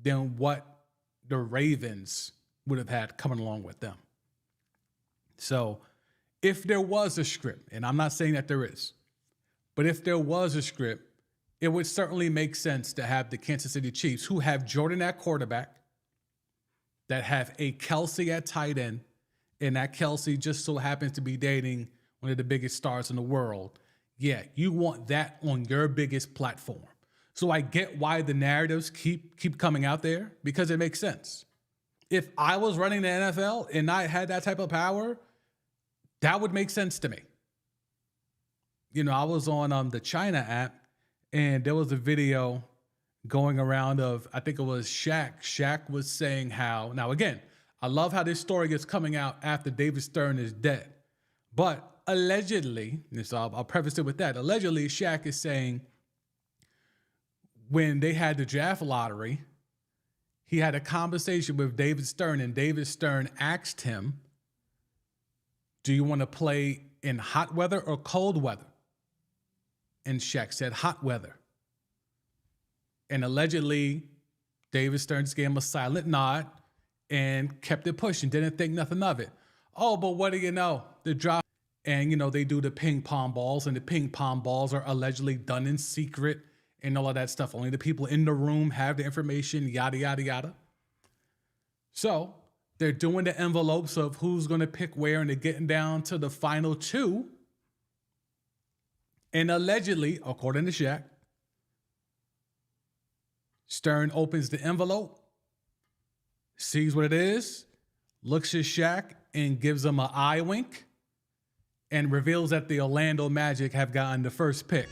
than what the Ravens would have had coming along with them. So if there was a script, and I'm not saying that there is, but if there was a script, it would certainly make sense to have the Kansas City Chiefs, who have Jordan at quarterback, that have a Kelsey at tight end, and that Kelsey just so happens to be dating one of the biggest stars in the world. Yeah, you want that on your biggest platform. So I get why the narratives keep coming out there, because it makes sense. If I was running the NFL and I had that type of power, that would make sense to me. I was on the China app, and there was a video going around of, I think it was Shaq. Shaq was saying how, now again, I love how this story gets coming out after David Stern is dead. But allegedly, so I'll preface it with that, allegedly Shaq is saying when they had the draft lottery, he had a conversation with David Stern, and David Stern asked him, do you want to play in hot weather or cold weather? And Shaq said hot weather. And allegedly, David Stern just gave him a silent nod and kept it pushing, didn't think nothing of it. Oh, but what do you know? The drop, and they do the ping pong balls, and the ping pong balls are allegedly done in secret and all of that stuff. Only the people in the room have the information, yada, yada, yada. So they're doing the envelopes of who's going to pick where, and they're getting down to the final two. And allegedly, according to Shaq, Stern opens the envelope, sees what it is, looks at Shaq and gives him an eye wink, and reveals that the Orlando Magic have gotten the first pick.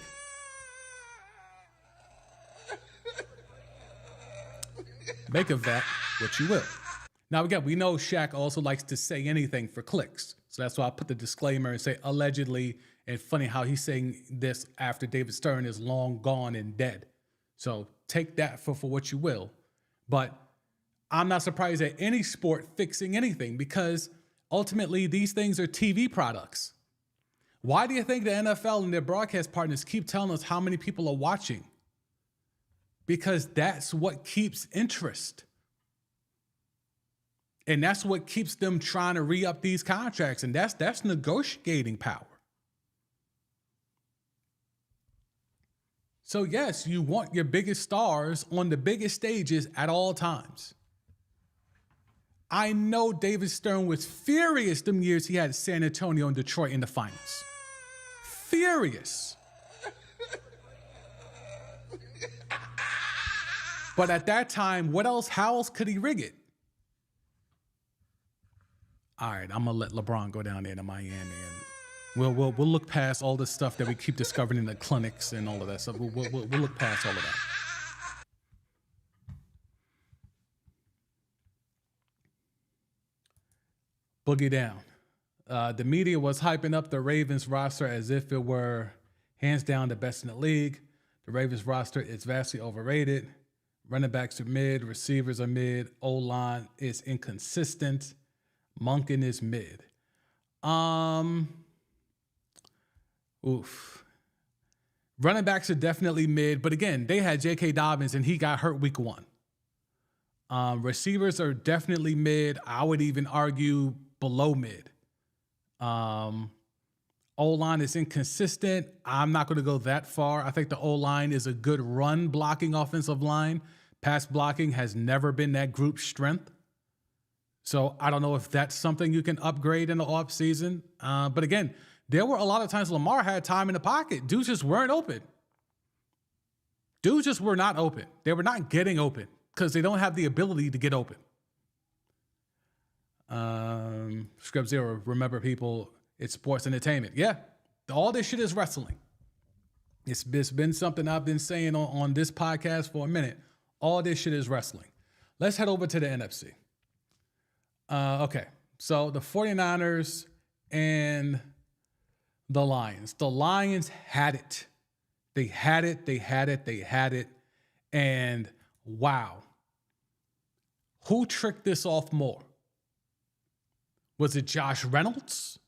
Make of that what you will. Now, again, we know Shaq also likes to say anything for clicks. So that's why I put the disclaimer and say allegedly, and funny how he's saying this after David Stern is long gone and dead. So take that for what you will. But I'm not surprised at any sport fixing anything, because ultimately these things are TV products. Why do you think the NFL and their broadcast partners keep telling us how many people are watching? Because that's what keeps interest. And that's what keeps them trying to re-up these contracts. And that's negotiating power. So yes, you want your biggest stars on the biggest stages at all times. I know David Stern was furious them years he had San Antonio and Detroit in the finals. Furious. But at that time, how else could he rig it? All right, I'm gonna let LeBron go down there to Miami, and we'll look past all the stuff that we keep discovering in the clinics and all of that stuff. We'll look past all of that. Boogie down. The media was hyping up the Ravens roster as if it were hands down the best in the league. The Ravens roster is vastly overrated. Running backs are mid, receivers are mid, O-line is inconsistent, Monken is mid. Running backs are definitely mid, but again, they had J.K. Dobbins and he got hurt week 1. Receivers are definitely mid. I would even argue below mid. O-line is inconsistent. I'm not going to go that far. I think the O-line is a good run blocking offensive line. Pass blocking has never been that group's strength. So I don't know if that's something you can upgrade in the offseason. But again, there were a lot of times Lamar had time in the pocket. Dudes just weren't open. Dudes just were not open. They were not getting open because they don't have the ability to get open. Scrub Zero, remember people, it's sports entertainment. Yeah, all this shit is wrestling. It's been something I've been saying on this podcast for a minute. All this shit is wrestling. Let's head over to the NFC. Okay, so the 49ers and the Lions. The Lions had it. They had it. And wow. Who tricked this off more? Was it Josh Reynolds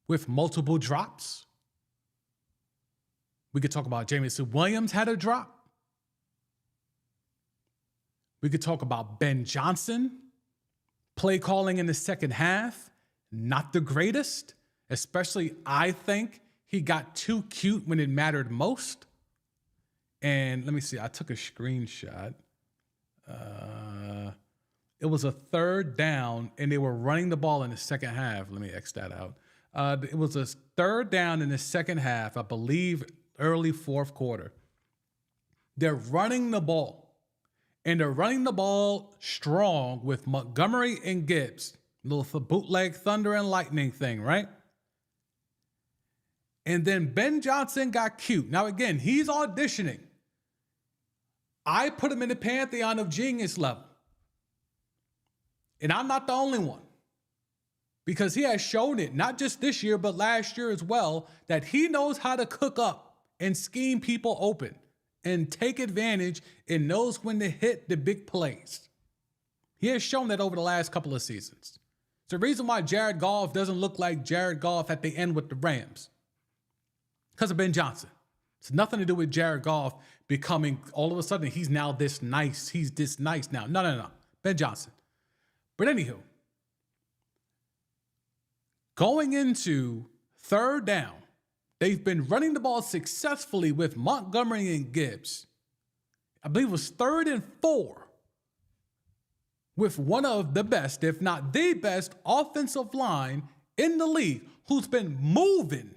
with multiple drops? We could talk about Jameson Williams had a drop. We could talk about Ben Johnson. Play calling in the second half, not the greatest. Especially, I think he got too cute when it mattered most. And let me see, I took a screenshot. It was a third down, and they were running the ball in the second half. Let me X that out. It was a third down in the second half, I believe early fourth quarter. They're running the ball, and they're running the ball strong with Montgomery and Gibbs. Little bootleg thunder and lightning thing, right? And then Ben Johnson got cute. Now, again, he's auditioning. I put him in the pantheon of genius level. And I'm not the only one. Because he has shown it, not just this year, but last year as well, that he knows how to cook up and scheme people open and take advantage and knows when to hit the big plays. He has shown that over the last couple of seasons. It's the reason why Jared Goff doesn't look like Jared Goff at the end with the Rams. Because of Ben Johnson. It's nothing to do with Jared Goff becoming, all of a sudden, he's now this nice. He's this nice now. No. Ben Johnson. But anywho, going into third down, they've been running the ball successfully with Montgomery and Gibbs. I believe it was 3rd and 4 with one of the best, if not the best, offensive line in the league who's been moving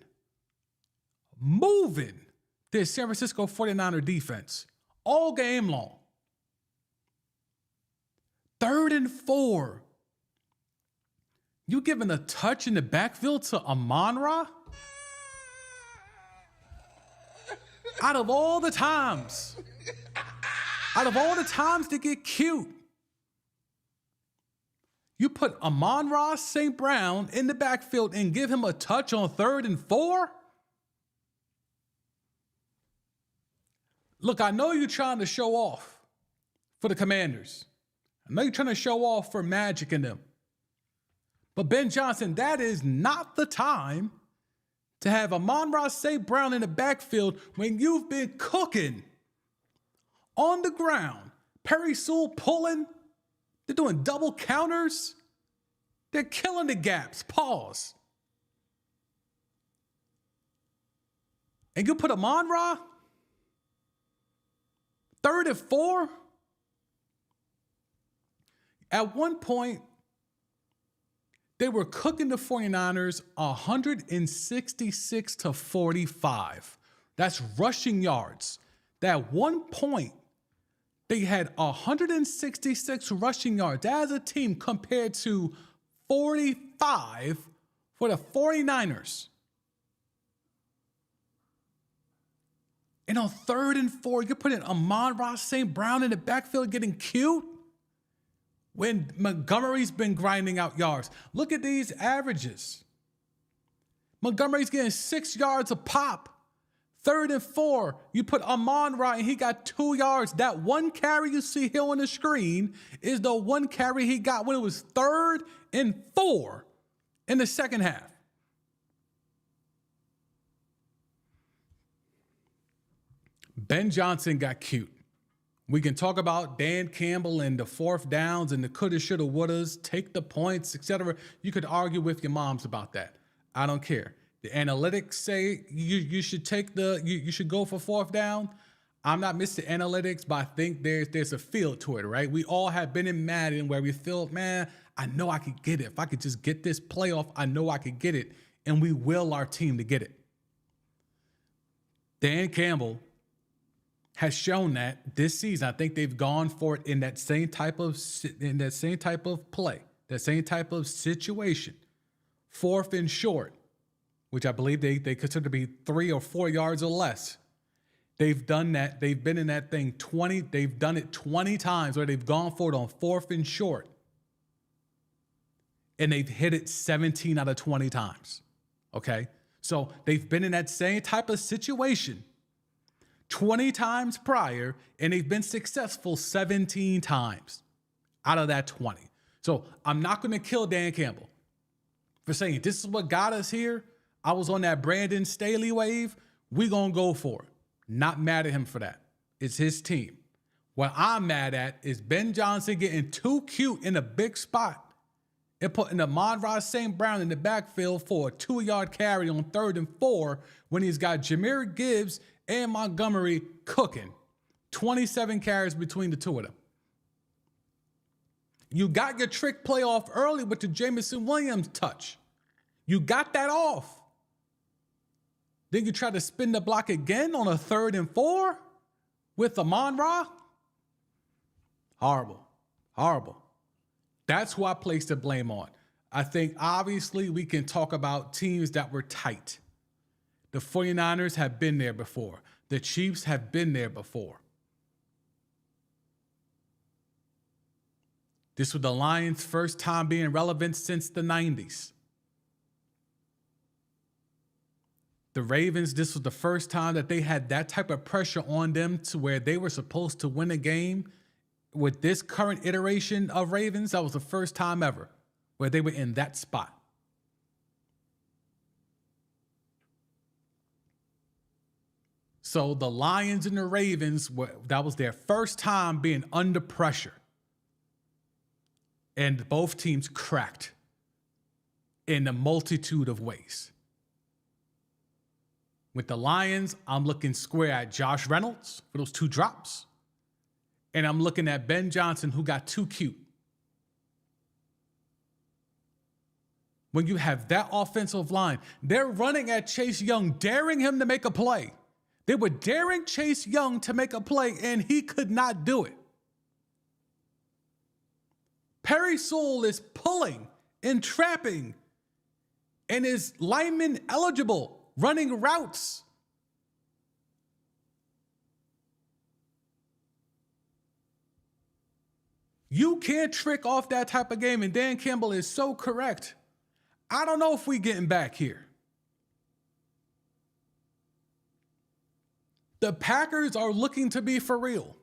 this San Francisco 49er defense all game long. 3rd and 4. You giving a touch in the backfield to Amon-Ra? Out of all the times to get cute, you put Amon-Ra St. Brown in the backfield and give him a touch on 3rd and 4? Look, I know you're trying to show off for the Commanders. I know you're trying to show off for Magic and them. But Ben Johnson, that is not the time to have Amon-Ra St. Brown in the backfield when you've been cooking on the ground. Perry Sewell pulling. They're doing double counters. They're killing the gaps. Pause. And you put Amon-Ra 3rd and 4? At one point, they were cooking the 49ers 166 to 45. That's rushing yards. At one point, they had 166 rushing yards as a team compared to 45 for the 49ers. And on 3rd and 4, you're putting Amon-Ra St. Brown in the backfield getting cute when Montgomery's been grinding out yards. Look at these averages. Montgomery's getting 6 yards a pop. 3rd and 4, you put Amon-Ra and he got 2 yards. That one carry you see here on the screen is the one carry he got when it was 3rd and 4 in the second half. Ben Johnson got cute. We can talk about Dan Campbell and the 4th downs and the coulda, shoulda, wouldas, take the points, etc. You could argue with your moms about that. I don't care. The analytics say you should take you should go for 4th down. I'm not Mr. Analytics, but I think there's a feel to it, right? We all have been in Madden where we feel, man, I know I could get it. If I could just get this playoff, I know I could get it. And we will our team to get it. Dan Campbell has shown that this season. I think they've gone for it in that same type of play, that same type of situation. 4th and short, which I believe they consider to be 3 or 4 yards or less. They've done that. They've been in that thing 20. They've done it 20 times where they've gone for it on 4th and short. And they've hit it 17 out of 20 times. Okay? So they've been in that same type of situation 20 times prior, and they've been successful 17 times out of that 20. So I'm not going to kill Dan Campbell for saying this is what got us here. I was on that Brandon Staley wave. We're going to go for it. Not mad at him for that. It's his team. What I'm mad at is Ben Johnson getting too cute in a big spot and putting Amon-Ra St. Brown in the backfield for a 2-yard carry on 3rd and 4 when he's got Jahmyr Gibbs and Montgomery cooking. 27 carries between the two of them. You got your trick play off early with the Jameson Williams touch. You got that off. Then you try to spin the block again on a 3rd and 4 with Amon-Ra. Horrible. Horrible. That's who I place the blame on. I think obviously we can talk about teams that were tight. The 49ers have been there before. The Chiefs have been there before. This was the Lions' first time being relevant since the 90s. The Ravens, this was the first time that they had that type of pressure on them to where they were supposed to win a game. With this current iteration of Ravens, that was the first time ever where they were in that spot. So the Lions and the Ravens, that was their first time being under pressure. And both teams cracked in a multitude of ways. With the Lions, I'm looking square at Josh Reynolds for those 2 drops. And I'm looking at Ben Johnson, who got too cute. When you have that offensive line, they're running at Chase Young, daring him to make a play. They were daring Chase Young to make a play, and he could not do it. Perry Sewell is pulling and trapping and is lineman eligible, running routes. You can't trick off that type of game, and Dan Campbell is so correct. I don't know if we getting back here. The Packers are looking to be for real.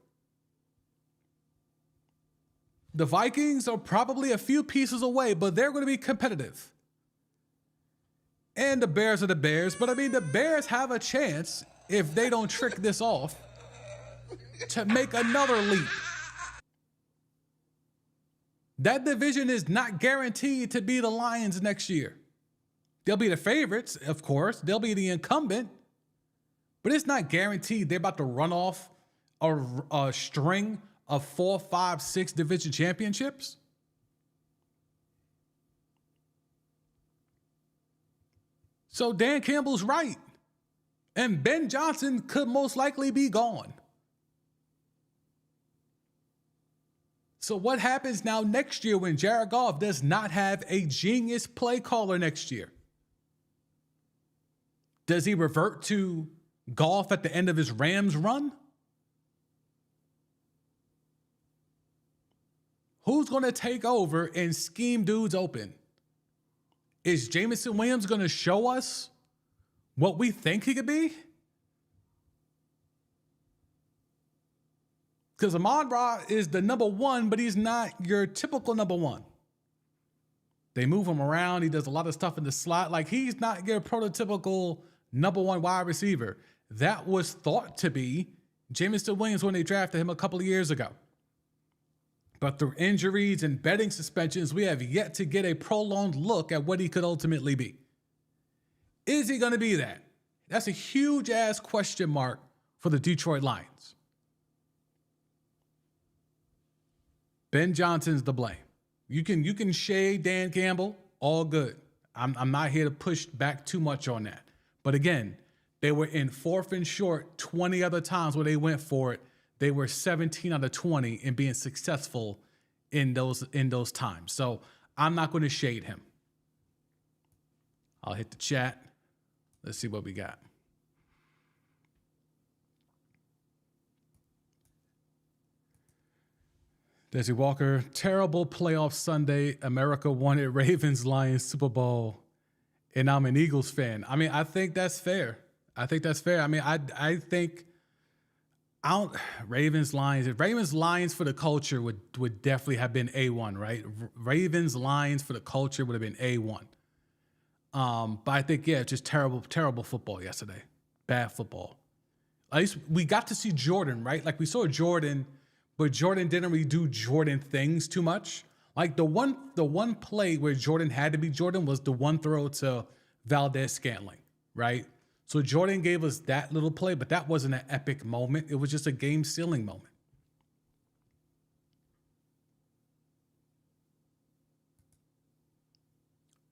The Vikings are probably a few pieces away, but they're going to be competitive. And the Bears are the Bears, but I mean, the Bears have a chance, if they don't trick this off, to make another leap. That division is not guaranteed to be the Lions next year. They'll be the favorites, of course. They'll be the incumbent. But it's not guaranteed they're about to run off a string of 4, 5, 6 division championships. So Dan Campbell's right. And Ben Johnson could most likely be gone. So what happens now next year when Jared Goff does not have a genius play caller next year? Does he revert to Goff at the end of his Rams run? Who's going to take over and scheme dudes open? Is Jameson Williams going to show us what we think he could be? Because Amon-Ra is the number 1, but he's not your typical number 1. They move him around. He does a lot of stuff in the slot. Like, he's not your prototypical number 1 wide receiver. That was thought to be Jameson Williams when they drafted him a couple of years ago. But through injuries and betting suspensions, we have yet to get a prolonged look at what he could ultimately be. Is he going to be that? That's a huge-ass question mark for the Detroit Lions. Ben Johnson's the blame. You can shade Dan Campbell, all good. I'm not here to push back too much on that. But again, they were in 4th and short 20 other times where they went for it. They were 17 out of 20 in being successful in those times. So I'm not going to shade him. I'll hit the chat. Let's see what we got. Desi Walker, terrible playoff Sunday. America wanted Ravens Lions Super Bowl, and I'm an Eagles fan. I mean, I think that's fair. I mean, I think Ravens Lions for the culture would definitely have been A1, right? Ravens Lions for the culture would have been A1. But I think, yeah, just terrible football yesterday. Bad football. At least we got to see Jordan, right? Like, we saw Jordan, but Jordan didn't really do Jordan things too much. Like, the one play where Jordan had to be Jordan was the one throw to Valdez Scantling, right? So Jordan gave us that little play, but that wasn't an epic moment. It was just a game-sealing moment.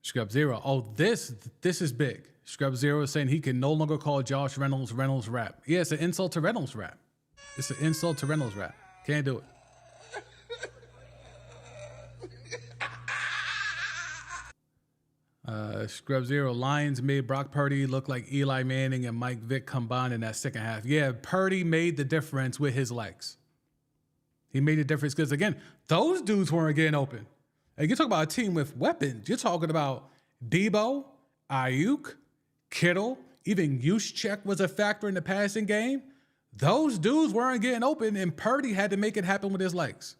Scrub Zero. Oh, this is big. Scrub Zero is saying he can no longer call Josh Reynolds Rap. Yeah, it's an insult to Reynolds Rap. It's an insult to Reynolds Rap. Can't do it. Scrub Zero. Lions made Brock Purdy look like Eli Manning and Mike Vick combined in that second half. Yeah, Purdy made the difference with his legs. He made the difference because, again, those dudes weren't getting open. And you talk about a team with weapons. You're talking about Debo, Ayuk, Kittle, even Juszczyk was a factor in the passing game. Those dudes weren't getting open, and Purdy had to make it happen with his legs.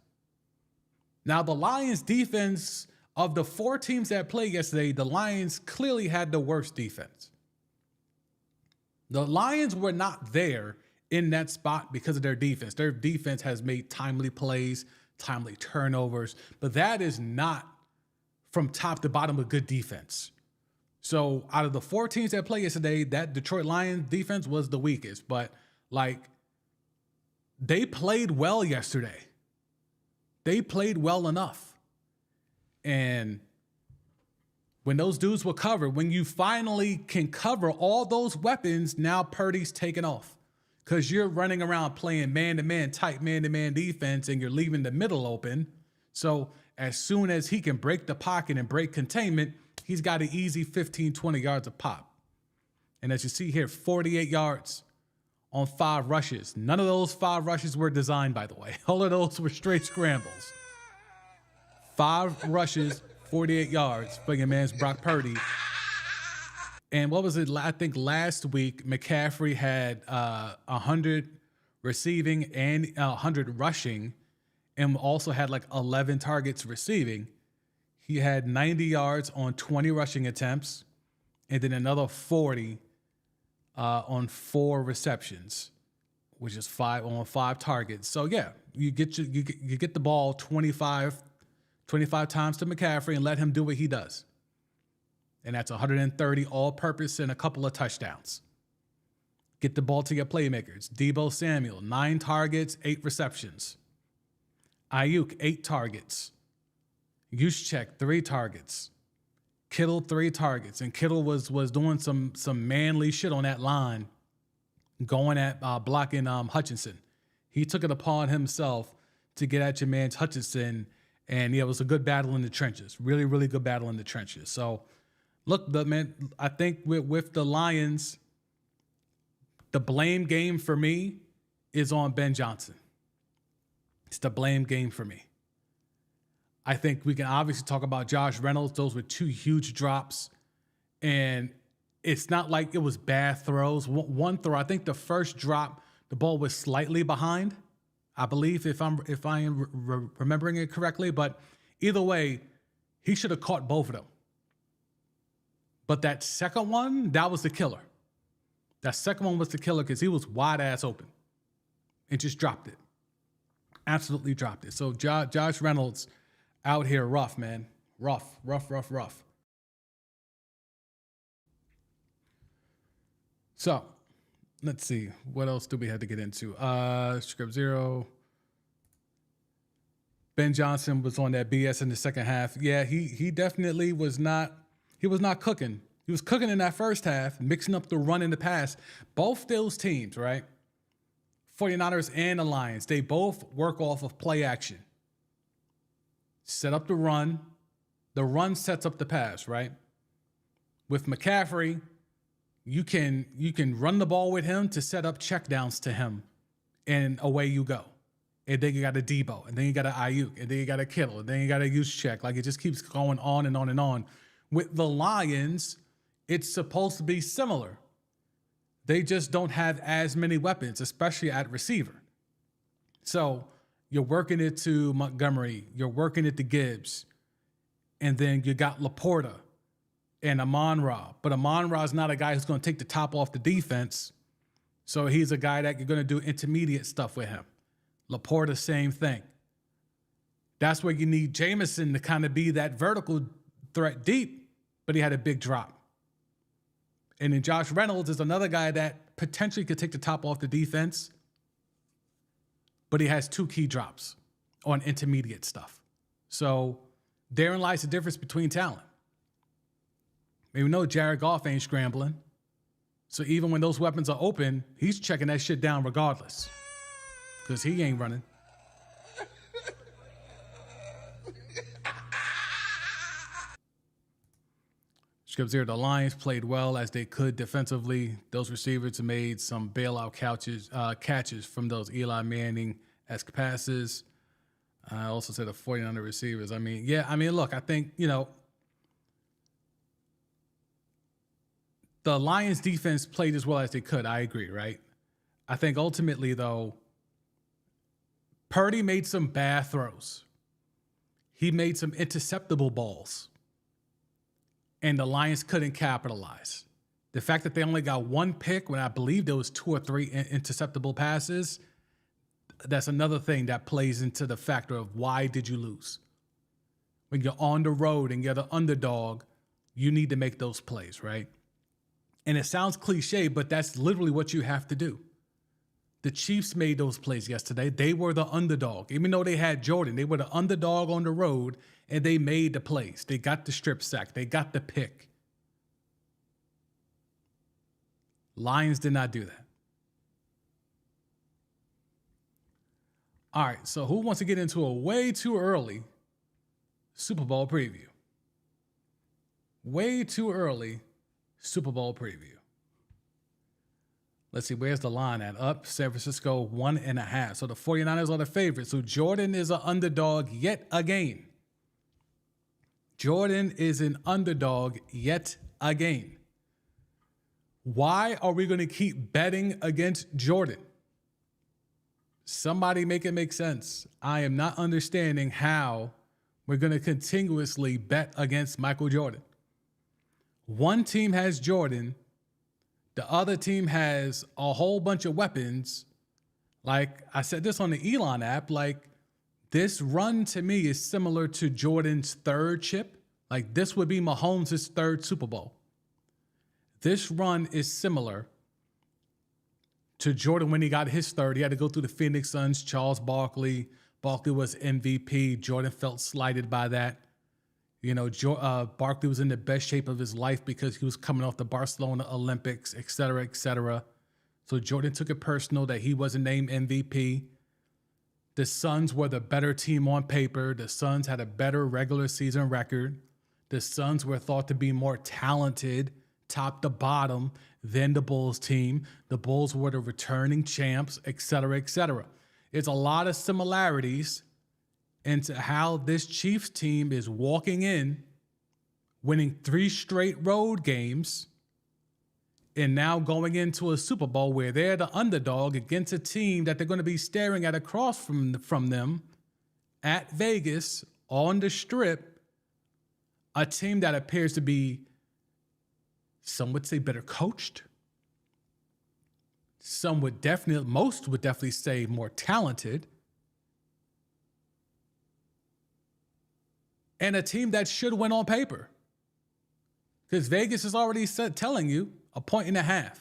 Now, the Lions defense, of the 4 teams that played yesterday, the Lions clearly had the worst defense. The Lions were not there in that spot because of their defense. Their defense has made timely plays, timely turnovers, but that is not from top to bottom a good defense. So out of the 4 teams that played yesterday, that Detroit Lions defense was the weakest, but like they played well yesterday. They played well enough. And when those dudes were covered, when you finally can cover all those weapons, now Purdy's taking off because you're running around playing man-to-man, tight man-to-man defense, and you're leaving the middle open. So as soon as he can break the pocket and break containment, he's got an easy 15, 20 yards of pop. And as you see here, 48 yards on 5 rushes. None of those 5 rushes were designed, by the way. All of those were straight scrambles. 5 rushes, 48 yards for your man's Brock Purdy. And what was it? I think last week, McCaffrey had 100 receiving and 100 rushing, and also had like 11 targets receiving. He had 90 yards on 20 rushing attempts, and then another 40 on 4 receptions, which is 5 on 5 targets. So yeah, you get the ball 25 times to McCaffrey and let him do what he does. And that's 130 all-purpose and a couple of touchdowns. Get the ball to your playmakers. Debo Samuel, 9 targets, 8 receptions. Ayuk, 8 targets. Juszczyk, 3 targets. Kittle, 3 targets. And Kittle was doing some manly shit on that line, going at blocking Hutchinson. He took it upon himself to get at your man's Hutchinson. And yeah, it was a good battle in the trenches. Really, really good battle in the trenches. So, look, I think with the Lions, the blame game for me is on Ben Johnson. It's the blame game for me. I think we can obviously talk about Josh Reynolds. Those were 2 huge drops. And it's not like it was bad throws. One throw, I think the first drop, the ball was slightly behind, I believe, if I am remembering it correctly. But either way, he should have caught both of them. But that second one, that was the killer. That second one was the killer because he was wide ass open and just dropped it. Absolutely dropped it. So Josh Reynolds out here rough, man. Rough. So let's see. What else do we have to get into? Script Zero. Ben Johnson was on that BS in the second half. Yeah, he definitely was not. He was not cooking. He was cooking in that first half, mixing up the run and the pass. Both those teams, right? 49ers and the Lions, they both work off of play action. Set up the run. The run sets up the pass, right? With McCaffrey, you can run the ball with him to set up checkdowns to him, and away you go. And then you got a Debo, and then you got an Ayuk, and then you got a Kittle, and then you got a Juszczyk. Like, it just keeps going on and on and on. With the Lions, it's supposed to be similar. They just don't have as many weapons, especially at receiver. So you're working it to Montgomery, you're working it to Gibbs, and then you got Laporta and Amon-Ra. But Amon-Ra is not a guy who's going to take the top off the defense. So he's a guy that you're going to do intermediate stuff with him. Laporta, same thing. That's where you need Jameson to kind of be that vertical threat deep, but he had a big drop. And then Josh Reynolds is another guy that potentially could take the top off the defense, but he has 2 key drops on intermediate stuff. So therein lies the difference between talent. And we know Jared Goff ain't scrambling. So even when those weapons are open, he's checking that shit down regardless, because he ain't running. Scripts here, the Lions played well as they could defensively. Those receivers made some bailout catches from those Eli Manning-esque passes. I also said the 49er receivers. Look, I think, the Lions defense played as well as they could. I agree, right? I think ultimately, though, Purdy made some bad throws. He made some interceptable balls. And the Lions couldn't capitalize. The fact that they only got 1 pick when I believe there was 2 or 3 interceptable passes, that's another thing that plays into the factor of why did you lose? When you're on the road and you're the underdog, you need to make those plays, right? And it sounds cliche, but that's literally what you have to do. The Chiefs made those plays yesterday. They were the underdog. Even though they had Jordan, they were the underdog on the road, and they made the plays. They got the strip sack. They got the pick. Lions did not do that. All right, so who wants to get into a way too early Super Bowl preview? Way too early Super Bowl preview. Let's see, where's the line at? Up, San Francisco, 1.5. So the 49ers are the favorites. So Jordan is an underdog yet again. Jordan is an underdog yet again. Why are we going to keep betting against Jordan? Somebody make it make sense. I am not understanding how we're going to continuously bet against Michael Jordan. One team has Jordan. The other team has a whole bunch of weapons. Like I said this on the Elon app, like this run to me is similar to Jordan's 3rd chip. Like this would be Mahomes' 3rd Super Bowl. This run is similar to Jordan when he got his 3rd. He had to go through the Phoenix Suns, Charles Barkley. Barkley was MVP. Jordan felt slighted by that. Barkley was in the best shape of his life because he was coming off the Barcelona Olympics, et cetera, et cetera. So Jordan took it personal that he wasn't named MVP. The Suns were the better team on paper. The Suns had a better regular season record. The Suns were thought to be more talented, top to bottom, than the Bulls team. The Bulls were the returning champs, et cetera, et cetera. It's a lot of similarities into how this Chiefs team is walking in, winning 3 straight road games, and now going into a Super Bowl where they're the underdog against a team that they're going to be staring at across from them at Vegas on the Strip, a team that appears to be, some would say, better coached. Most would definitely say more talented. And a team that should win on paper. Because Vegas is already telling you 1.5.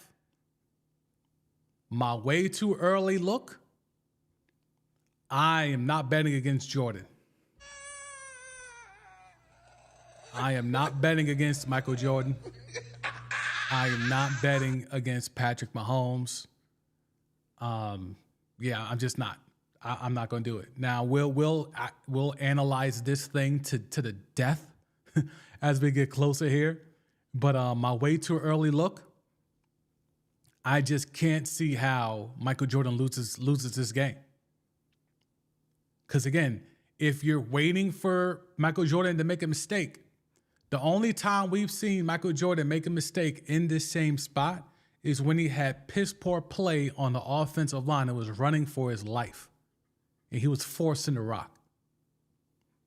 My way too early look, I am not betting against Jordan. I am not betting against Michael Jordan. I am not betting against Patrick Mahomes. I'm just not. I'm not going to do it. Now, we'll analyze this thing to the death as we get closer here. But my way too early look, I just can't see how Michael Jordan loses this game. Because again, if you're waiting for Michael Jordan to make a mistake, the only time we've seen Michael Jordan make a mistake in this same spot is when he had piss poor play on the offensive line and was running for his life. And he was forcing the rock.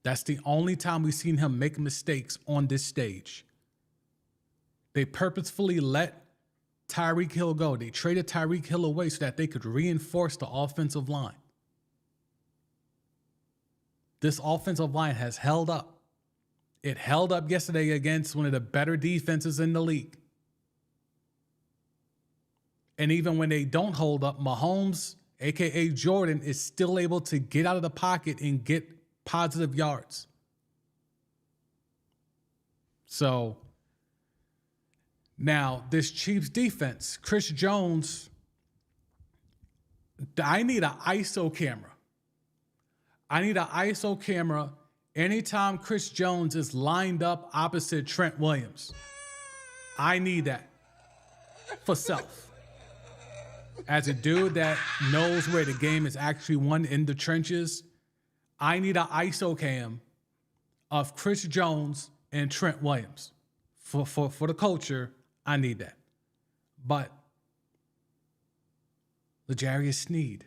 That's the only time we've seen him make mistakes on this stage. They purposefully let Tyreek Hill go. They traded Tyreek Hill away so that they could reinforce the offensive line. This offensive line has held up. It held up yesterday against one of the better defenses in the league. And even when they don't hold up, Mahomes, a.k.a. Jordan, is still able to get out of the pocket and get positive yards. So now this Chiefs defense, Chris Jones, I need an ISO camera. I need an ISO camera anytime Chris Jones is lined up opposite Trent Williams. I need that for self. As a dude that knows where the game is actually won in the trenches, I need an ISO cam of Chris Jones and Trent Williams. For the culture, I need that. But L'Jarius Sneed,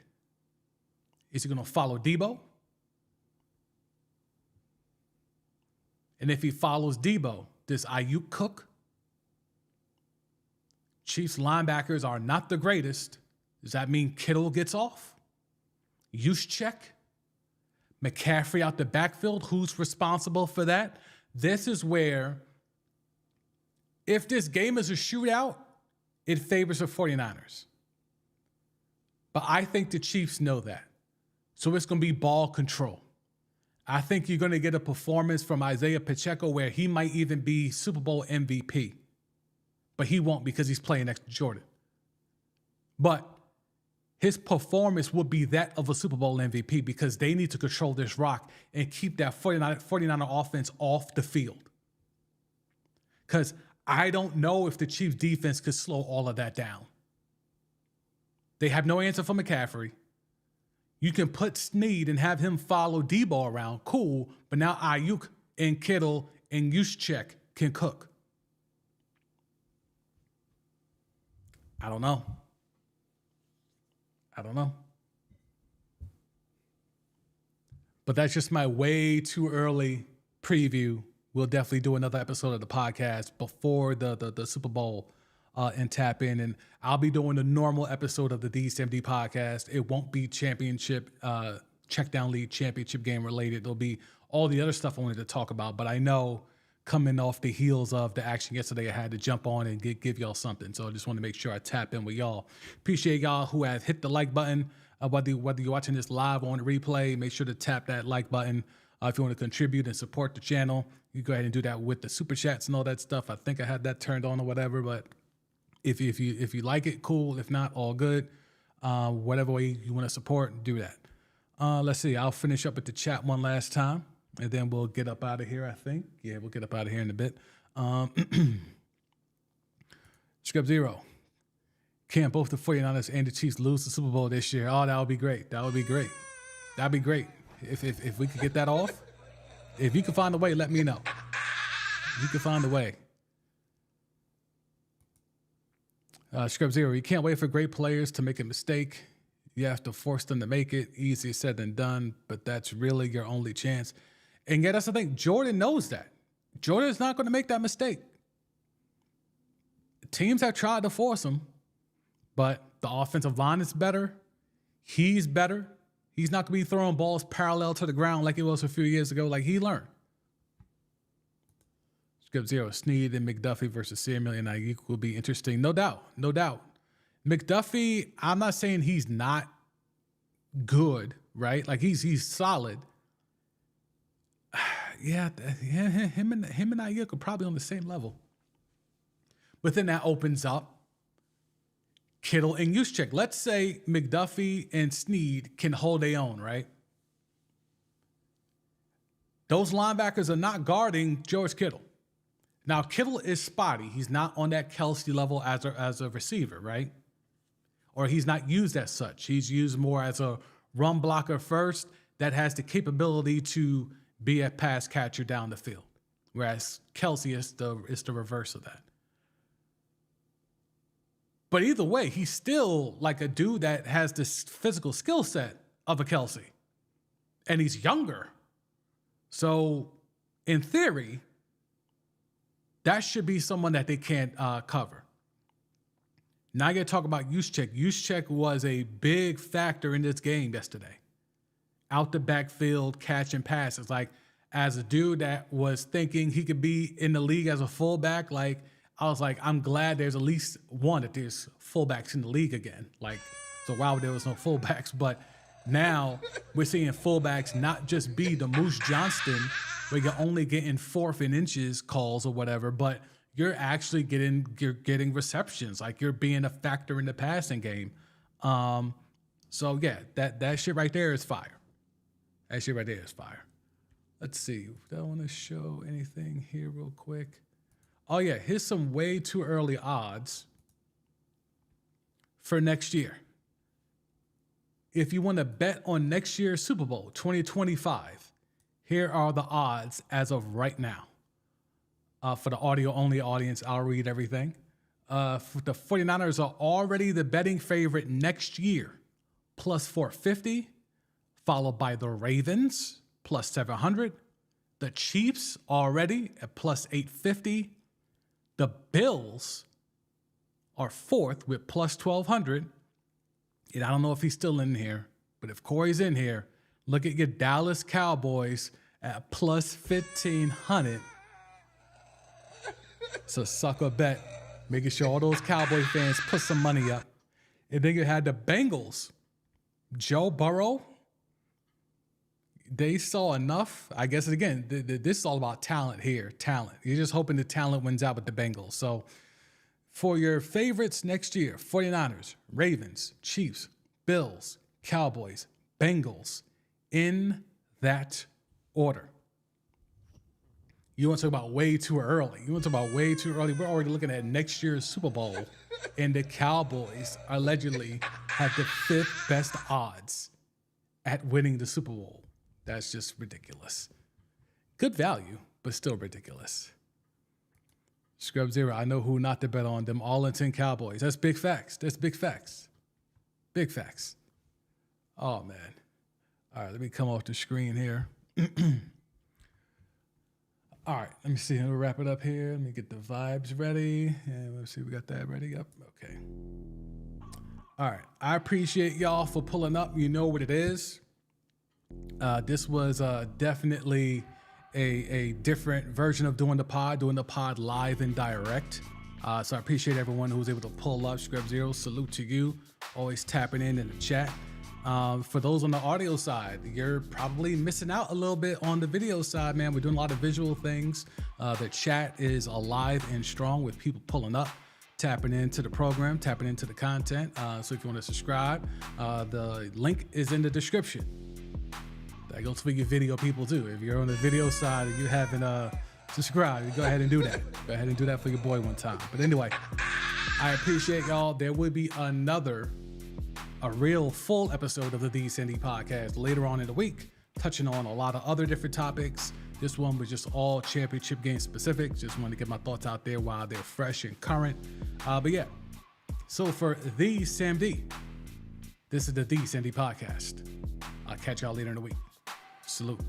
is he going to follow Debo? And if he follows Debo, does Ayuk cook? Chiefs linebackers are not the greatest. Does that mean Kittle gets off? Juszczyk? McCaffrey out the backfield? Who's responsible for that? This is where, if this game is a shootout, it favors the 49ers. But I think the Chiefs know that. So it's going to be ball control. I think you're going to get a performance from Isaiah Pacheco where he might even be Super Bowl MVP. But he won't because he's playing next to Jordan. But his performance would be that of a Super Bowl MVP because they need to control this rock and keep that 49er offense off the field. Because I don't know if the Chiefs defense could slow all of that down. They have no answer for McCaffrey. You can put Sneed and have him follow Debo around, cool, but now Ayuk and Kittle and Juszczyk can cook. I don't know. But that's just my way too early preview. We'll definitely do another episode of the podcast before the Super Bowl and tap in. And I'll be doing the normal episode of the DCMD podcast. It won't be championship, checkdown league championship game related. There'll be all the other stuff I wanted to talk about. But I know coming off the heels of the action yesterday, I had to jump on and give y'all something. So I just want to make sure I tap in with y'all. Appreciate y'all who have hit the like button. Whether you're watching this live or on the replay, make sure to tap that like button. If you want to contribute and support the channel, you go ahead and do that with the super chats and all that stuff. I think I had that turned on or whatever, but if you like it, cool. If not, all good. Whatever way you want to support, do that. Let's see. I'll finish up with the chat one last time, and then we'll get up out of here, I think. Yeah, we'll get up out of here in a bit. Scrub Zero. Can both the 49ers and the Chiefs lose the Super Bowl this year? Oh, that would be great. That'd be great. If we could get that off. If you can find a way, let me know. You can find a way. Scrub Zero, you can't wait for great players to make a mistake. You have to force them to make it. Easier said than done, but that's really your only chance. And yet, that's the thing. Jordan knows that. Jordan is not going to make that mistake. Teams have tried to force him, but the offensive line is better. He's better. He's not going to be throwing balls parallel to the ground like he was a few years ago. Like he learned. Skip Zero, Sneed and McDuffie versus Samuel and Ayuk will be interesting. No doubt. McDuffie, I'm not saying he's not good, right? Like he's solid. Yeah, him and Ayuk are probably on the same level. But then that opens up Kittle and Juszczyk. Let's say McDuffie and Sneed can hold their own, right? Those linebackers are not guarding George Kittle. Now, Kittle is spotty. He's not on that Kelsey level as a receiver, right? Or he's not used as such. He's used more as a run blocker first that has the capability to be a pass catcher down the field, whereas Kelsey is the reverse of that. But either way, he's still like a dude that has this physical skill set of a Kelsey. And he's younger. So, in theory, that should be someone that they can't cover. Now I got to talk about Juszczyk. Juszczyk was a big factor in this game yesterday. Out the backfield, catching passes. Like, as a dude that was thinking he could be in the league as a fullback, like, I was like, I'm glad there's at least one, that there's fullbacks in the league again. Like, so while there was no fullbacks, but now we're seeing fullbacks not just be the Moose Johnston, where you're only getting 4th and inches calls or whatever, but you're actually getting receptions. Like, you're being a factor in the passing game. So yeah, that shit right there is fire. That shit right there is fire. Let's see. Do I want to show anything here real quick? Oh yeah, here's some way too early odds for next year. If you want to bet on next year's Super Bowl 2025, here are the odds as of right now. For the audio-only audience, I'll read everything. The 49ers are already the betting favorite next year, plus 450, followed by the Ravens, plus 700. The Chiefs already at plus 850. The Bills are 4th with plus 1,200. And I don't know if he's still in here, but if Corey's in here, look at your Dallas Cowboys at plus 1,500. It's a sucker bet, making sure all those Cowboy fans put some money up. And then you had the Bengals. Joe Burrow, they saw enough. I guess, again, this is all about talent here, talent. You're just hoping the talent wins out with the Bengals. So for your favorites next year, 49ers, Ravens, Chiefs, Bills, Cowboys, Bengals, in that order. You want to talk about way too early. We're already looking at next year's Super Bowl, and the Cowboys allegedly have the 5th best odds at winning the Super Bowl. That's just ridiculous. Good value, but still ridiculous. Scrub Zero, I know who not to bet on, them Arlington Cowboys. That's big facts. That's big facts. Big facts. Oh, man. All right, let me come off the screen here. All right, let me see. We'll wrap it up here. Let me get the vibes ready. And let's see, we got that ready. Yep, okay. All right, I appreciate y'all for pulling up. You know what it is. This was definitely a different version of doing the pod live and direct. So I appreciate everyone who was able to pull up. Scrub Zero, salute to you. Always tapping in the chat. For those on the audio side, you're probably missing out a little bit on the video side, man. We're doing a lot of visual things. The chat is alive and strong with people pulling up, tapping into the program, tapping into the content. So if you want to subscribe, the link is in the description. That goes for your video people too. If you're on the video side and you haven't subscribed, you go ahead and do that. Go ahead and do that for your boy one time. But anyway, I appreciate y'all. There will be a real full episode of the Sandy podcast later on in the week, touching on a lot of other different topics. This one was just all championship game specific. Just wanted to get my thoughts out there while they're fresh and current. But yeah, so for the Sam D, this is the Sandy podcast. I'll catch y'all later in the week. Salute.